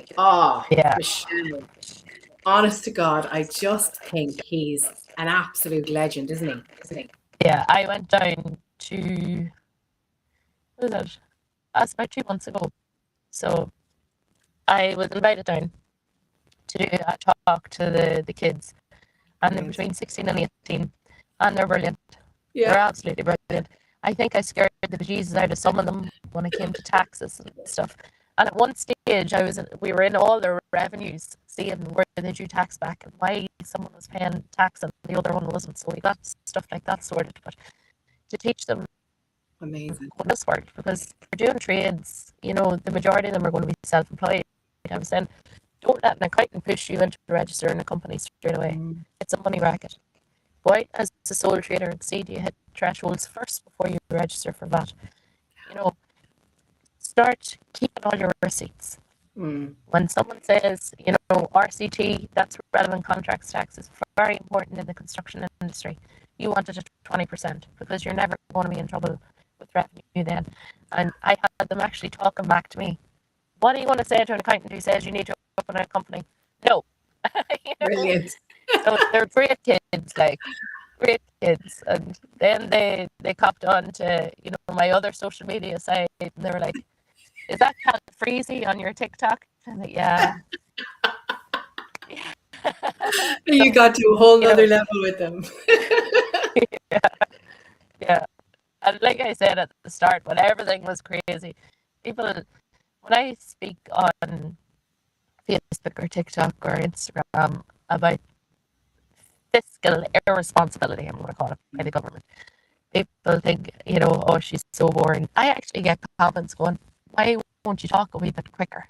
[SPEAKER 3] Yeah.
[SPEAKER 1] Michelle. Honest to God, I just think he's an absolute legend, isn't he?
[SPEAKER 3] Yeah, I went down to, what was it? That's about 2 months ago. So I was invited down to do a talk to the kids, and they're between 16 and 18, and they're brilliant. Yeah. They're absolutely brilliant. I think I scared the bejesus out of some of them when it came to taxes and stuff. And at one stage, we were in all their revenues, seeing where they drew tax back and why someone was paying tax and the other one wasn't. So we got stuff like that sorted. But to teach them
[SPEAKER 1] Amazing.
[SPEAKER 3] what this worked, because they're doing trades, the majority of them are going to be self-employed. I was saying, don't let an accountant push you into registering a company straight away. It's a money racket. Go out as a sole trader and see, do you hit thresholds first before you register for VAT? Start keeping all your receipts. When someone says, RCT, that's relevant contracts tax, is very important in the construction industry. You want it at 20% because you're never going to be in trouble with revenue then. And I had them actually talking back to me. What are you going to say to an accountant who says you need to open a company? No.
[SPEAKER 1] Brilliant.
[SPEAKER 3] So they're great kids, great kids. And then they copped on to, my other social media site, and they were like, is that Cat Freezy on your TikTok? And like, yeah.
[SPEAKER 1] You got to a whole other level with them.
[SPEAKER 3] Yeah. And like I said at the start, when everything was crazy, when I speak on Facebook or TikTok or Instagram about fiscal irresponsibility, I'm going to call it, by the government, people think, oh, she's so boring. I actually get comments going, why won't you talk a wee bit quicker?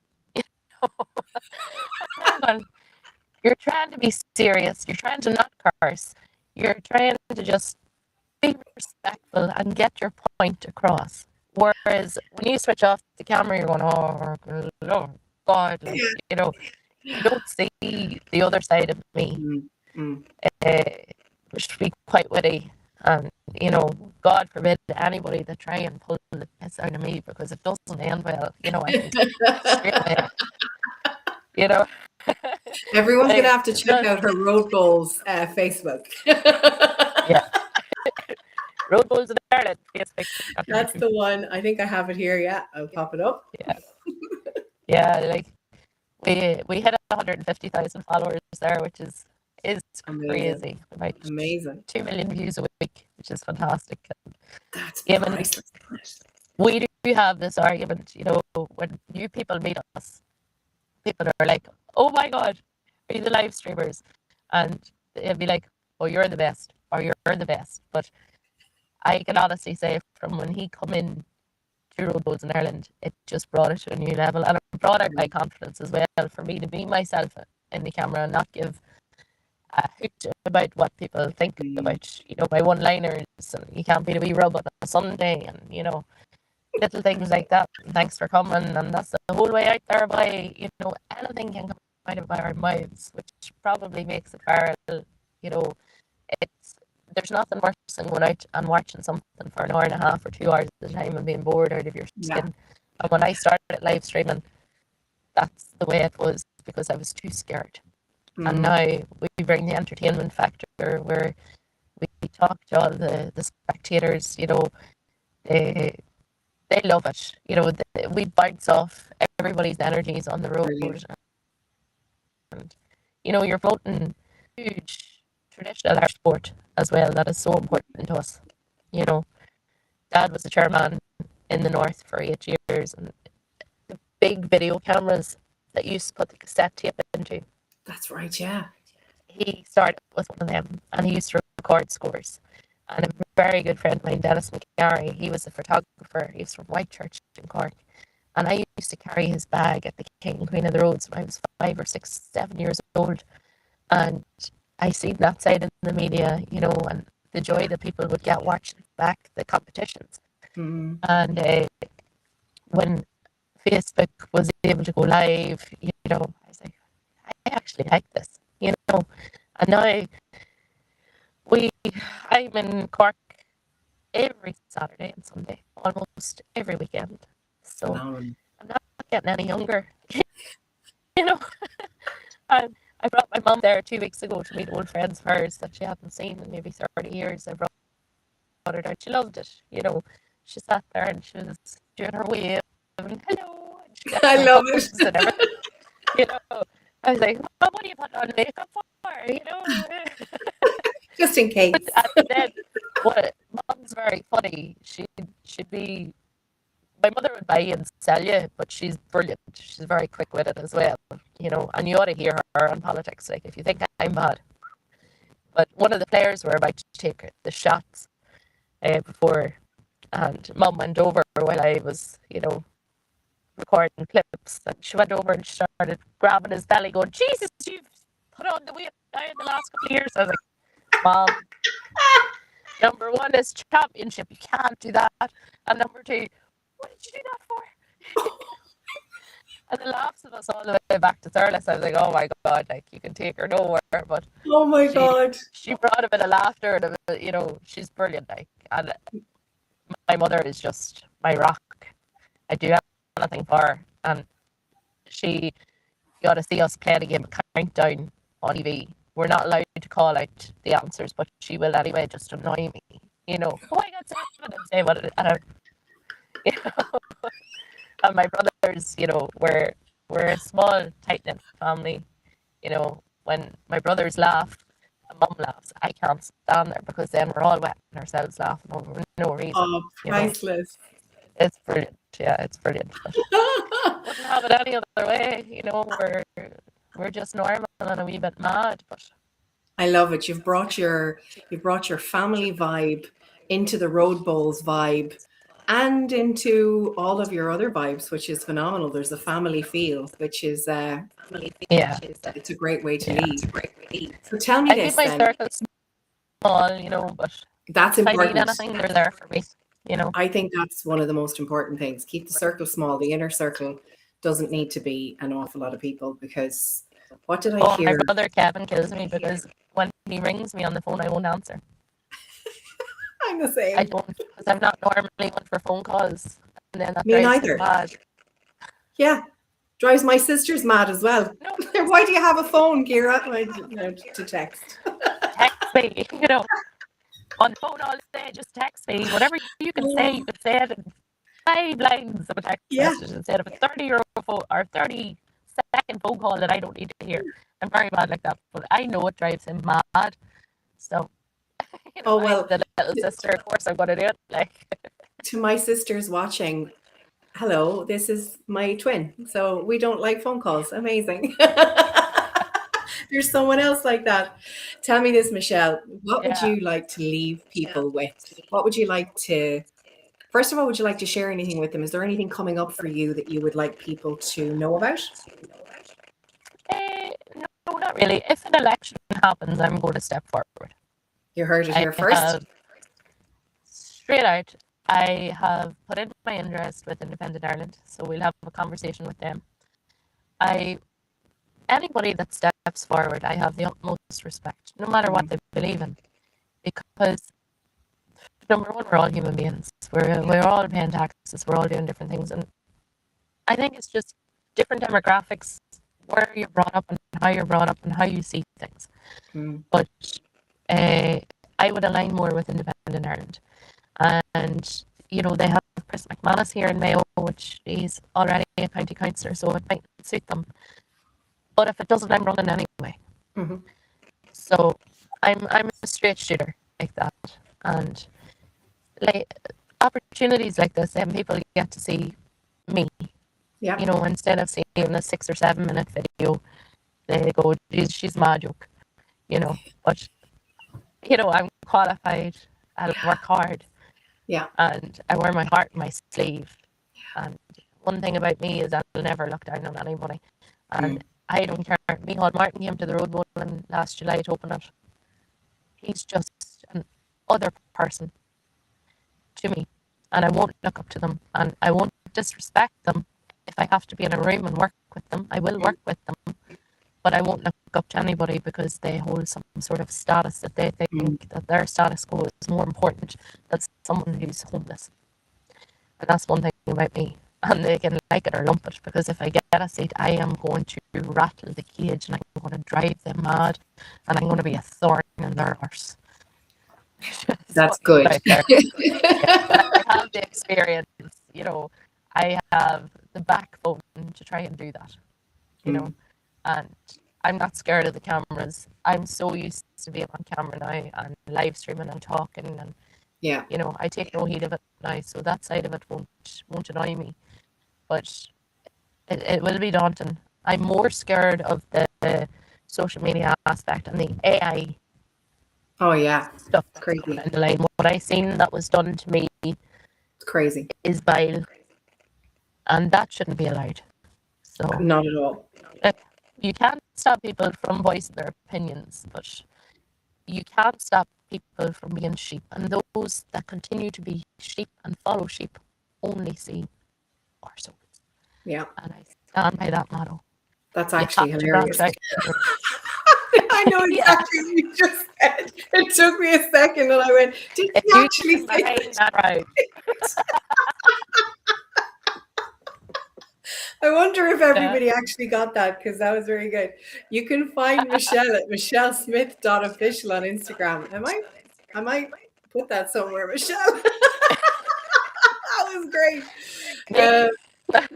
[SPEAKER 3] You're trying to be serious. You're trying to not curse. You're trying to just be respectful and get your point across. Whereas when you switch off the camera, you're going, oh God, you don't see the other side of me, which would be quite witty. And, God forbid anybody that try and pull the piss out of me, because it doesn't end well, I can straight away,
[SPEAKER 1] Everyone's going to have to check out her Road Goals Facebook.
[SPEAKER 3] Yeah. Road Goals in Ireland.
[SPEAKER 1] That's the one. I think I have it here. Yeah, I'll pop it up.
[SPEAKER 3] Yeah, we hit 150,000 followers there, which is crazy. About
[SPEAKER 1] amazing.
[SPEAKER 3] 2 million views a week, which is fantastic.
[SPEAKER 1] That's priceless.
[SPEAKER 3] We do have this argument, when new people meet us, people are like, oh my God, are you the live streamers? And they'll be like, oh, you're the best, or you're the best. But I can honestly say, from when he come in to Road Goals in Ireland, it just brought it to a new level, and it brought out my confidence as well, for me to be myself in the camera and not give a hoot about what people think about, my one-liners, and you can't beat a wee rub on a Sunday, and little things like that. Thanks for coming, and that's the whole way out there. By anything can come out of our mouths, which probably makes it viral. There's nothing worse than going out and watching something for an hour and a half or 2 hours at a time and being bored out of your skin. And when I started live streaming, that's the way it was, because I was too scared. And now we bring the entertainment factor, where we talk to all the spectators. They love it. We bounce off everybody's energies on the road. And you're promoting huge traditional art sport as well, that is so important to us. Dad was a chairman in the north for 8 years, and the big video cameras that you used to put the cassette tape into.
[SPEAKER 1] That's right, yeah.
[SPEAKER 3] He started with one of them, and he used to record scores. And a very good friend of mine, Dennis McGarry, he was a photographer. He was from Whitechurch in Cork. And I used to carry his bag at the King and Queen of the Roads when I was 5 or 6, 7 years old. And I seen that side in the media, and the joy that people would get watching back the competitions. And when Facebook was able to go live, I was like, I actually like this, And now I'm in Cork every Saturday and Sunday, almost every weekend. So I'm not getting any younger, And I brought my mum there 2 weeks ago to meet old friends of hers that she hadn't seen in maybe 30 years. I brought her there. She loved it. She sat there and she was doing her wave and hello. And she
[SPEAKER 1] I love it.
[SPEAKER 3] And everything. I was like, well, what do you put on makeup for?
[SPEAKER 1] Just in case.
[SPEAKER 3] And then, Mum's very funny. She'd be. My mother would buy and sell you, but she's brilliant. She's very quick with it as well, and you ought to hear her on politics, like, if you think I'm mad. But one of the players were about to take the shots before, and Mum went over while I was, recording clips, and she went over and started grabbing his belly, going, "Jesus, you've put on the weight now in the last couple of years." I was like, "Mom, number one is championship. You can't do that. And number two, what did you do that for?" And the laughs of us all the way back to Thurles, I was like, "Oh my God, like, you can take her nowhere." But
[SPEAKER 1] Oh my God.
[SPEAKER 3] she brought a bit of laughter, and she's brilliant. Like, and my mother is just my rock. I do anything for her, and she got to see us playing a game of countdown on TV. We're not allowed to call out the answers, but she will anyway, just to annoy me. Oh, I got 7, and say what it, and you know, and my brothers, we're a small, tight knit family. When my brothers laugh and Mum laughs, I can't stand there, because then we're all wetting ourselves laughing over no reason.
[SPEAKER 1] Oh, priceless.
[SPEAKER 3] It's brilliant. Yeah, it's brilliant. But wouldn't have it any other way. We're just normal and a wee bit mad, but
[SPEAKER 1] I love it. You've brought your family vibe into the Road Bowls vibe and into all of your other vibes, which is phenomenal. There's a family feel, which is it's a great way to lead. So tell me
[SPEAKER 3] I
[SPEAKER 1] this
[SPEAKER 3] keep my
[SPEAKER 1] then.
[SPEAKER 3] circle small, but
[SPEAKER 1] That's
[SPEAKER 3] if I need
[SPEAKER 1] important.
[SPEAKER 3] anything, they're there for me.
[SPEAKER 1] I think that's one of the most important things. Keep the circle small. The inner circle doesn't need to be an awful lot of people, because what did I hear?
[SPEAKER 3] My brother Kevin kills me, because when he rings me on the phone, I won't answer.
[SPEAKER 1] I'm the same.
[SPEAKER 3] I don't, because I'm not normally one for phone calls. And then that
[SPEAKER 1] Me
[SPEAKER 3] drives
[SPEAKER 1] neither.
[SPEAKER 3] him mad.
[SPEAKER 1] Yeah. Drives my sisters mad as well.
[SPEAKER 3] No.
[SPEAKER 1] Why do you have a phone, Kira? To text.
[SPEAKER 3] Text me, on the phone all day, just text me. Whatever you can say it in 5 lines of a text message instead of a 30-second phone call that I don't need to hear. I'm very bad like that, but I know it drives him mad. So, I'm the little sister, of course I'm going to do it. Like,
[SPEAKER 1] to my sisters watching, hello, this is my twin. So we don't like phone calls. Amazing. There's someone else like that. Tell me this, Michelle. What would you like to leave people with? What would you like to, first of all, would you like to share anything with them? Is there anything coming up for you that you would like people to know about?
[SPEAKER 3] No, not really. If an election happens, I'm going to step forward.
[SPEAKER 1] You heard it here first.
[SPEAKER 3] Straight out, I have put in my interest with Independent Ireland, so we'll have a conversation with them. Anybody that steps forward, I have the utmost respect, no matter what they believe in, because number one, we're all human beings. We're all paying taxes. We're all doing different things, and I think it's just different demographics, where you're brought up and how you're brought up and how you see things. But I would align more with Independent Ireland, and they have Chris McManus here in Mayo, which he's already a county councillor, so it might suit them. But if it doesn't, I'm running anyway. So I'm a straight shooter like that, and like opportunities like this, and people get to see me.
[SPEAKER 1] Yeah.
[SPEAKER 3] Instead of seeing a 6 or 7 minute video, they go, "Geez, she's mad joke." But I'm qualified. I work hard.
[SPEAKER 1] Yeah.
[SPEAKER 3] And I wear my heart in my sleeve. And one thing about me is I'll never look down on anybody. And I don't care. Micheál Martin came to the Road Bowl last July to open it. He's just an other person to me. And I won't look up to them. And I won't disrespect them. If I have to be in a room and work with them, I will work with them. But I won't look up to anybody because they hold some sort of status that they think that their status quo is more important than someone who's homeless. And that's one thing about me. And they can like it or lump it, because if I get a seat, I am going to rattle the cage and I'm going to drive them mad, and I'm going to be a thorn in their arse.
[SPEAKER 1] That's good.
[SPEAKER 3] I have the experience, I have the backbone to try and do that, and I'm not scared of the cameras. I'm so used to being on camera now and live streaming and talking, and I take no heed of it now, so that side of it won't annoy me. but it will be daunting. I'm more scared of the social media aspect and the AI
[SPEAKER 1] Oh yeah,
[SPEAKER 3] stuff
[SPEAKER 1] it's crazy.
[SPEAKER 3] down the line. What I seen that was done to me
[SPEAKER 1] It's crazy.
[SPEAKER 3] is vile, and that shouldn't be allowed. So
[SPEAKER 1] Not at all.
[SPEAKER 3] you can't stop people from voicing their opinions, but you can't stop people from being sheep. And those that continue to be sheep and follow sheep only see our souls.
[SPEAKER 1] Yeah,
[SPEAKER 3] And I stand by that motto.
[SPEAKER 1] that's
[SPEAKER 3] You
[SPEAKER 1] actually
[SPEAKER 3] have to
[SPEAKER 1] hilarious.
[SPEAKER 3] branch out.
[SPEAKER 1] I know
[SPEAKER 3] Yeah.
[SPEAKER 1] exactly what you just said. It took me a second, and I went, "Did
[SPEAKER 3] If
[SPEAKER 1] you
[SPEAKER 3] you
[SPEAKER 1] actually
[SPEAKER 3] can
[SPEAKER 1] say
[SPEAKER 3] behind
[SPEAKER 1] that?"
[SPEAKER 3] that right,
[SPEAKER 1] I wonder if everybody actually got that, because that was very good. You can find Michelle at michellesmith.official on Instagram. I might put that somewhere, Michelle. That was great.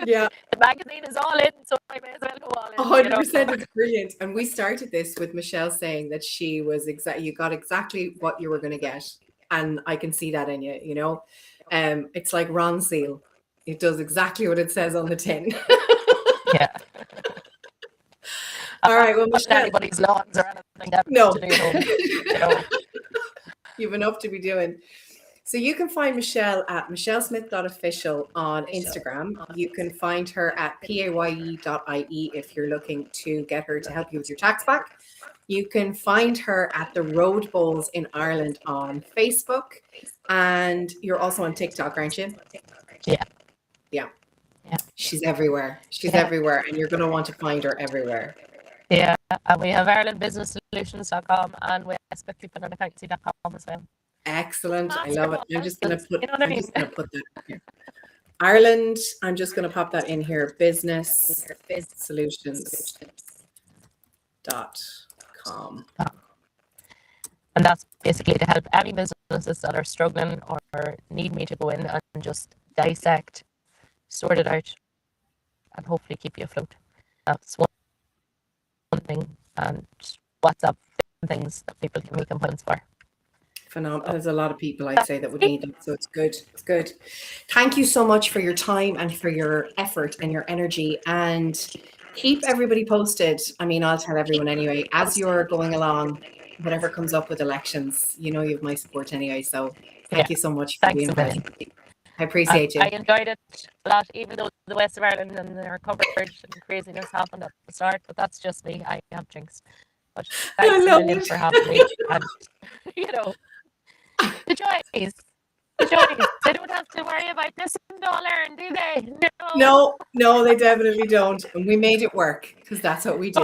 [SPEAKER 1] Yeah,
[SPEAKER 3] the magazine is all in, so I may as well go all in.
[SPEAKER 1] 100%. It's brilliant. And we started this with Michelle saying that she was you got exactly what you were going to get. And I can see that in you, you know. It's like Ron Seal. It does exactly what it says on the tin.
[SPEAKER 3] Yeah.
[SPEAKER 1] All right, well,
[SPEAKER 3] Not
[SPEAKER 1] Michelle,
[SPEAKER 3] anybody's lawns or anything that
[SPEAKER 1] no.
[SPEAKER 3] to do at home, you know.
[SPEAKER 1] You have enough to be doing. So you can find Michelle at michellesmith.official on Instagram. You can find her at paye.ie if you're looking to get her to help you with your tax back. You can find her at the Road Bowls in Ireland on Facebook. And you're also on TikTok, aren't you?
[SPEAKER 3] Yeah.
[SPEAKER 1] Yeah.
[SPEAKER 3] Yeah.
[SPEAKER 1] She's everywhere. She's
[SPEAKER 3] Yeah.
[SPEAKER 1] everywhere. And you're going to want to find her everywhere.
[SPEAKER 3] Yeah. And we have IrelandBusinessSolutions.com and westbecuppanandaccountancy.com as well.
[SPEAKER 1] Excellent. I love it. I'm just going to put,
[SPEAKER 3] You know what I mean?
[SPEAKER 1] just going to put that in here. Ireland, I'm just going to pop that in here. businesssolutions.com.
[SPEAKER 3] And that's basically to help any businesses that are struggling or need me to go in and just dissect, sort it out, and hopefully keep you afloat. That's one thing. And WhatsApp things that people can make complaints for.
[SPEAKER 1] Phenomenal. There's a lot of people, I'd say, that would need it. So it's good. It's good. Thank you so much for your time and for your effort and your energy. And keep everybody posted. I mean, I'll tell everyone anyway, as you're going along, whatever comes up with elections, you know, you have my support anyway. So thank you so much for being present. I appreciate you.
[SPEAKER 3] I enjoyed it a lot, even though the West of Ireland and their coverage and craziness happened at the start. But that's just me. I have jinxed. But thanks a million for having me. And, you know, the joys. They don't have to worry about this $1, do they?
[SPEAKER 1] No, they definitely don't. And we made it work because that's what we do.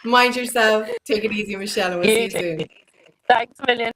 [SPEAKER 1] Mind yourself. Take it easy, Michelle, and we'll see you soon.
[SPEAKER 3] Thanks a million.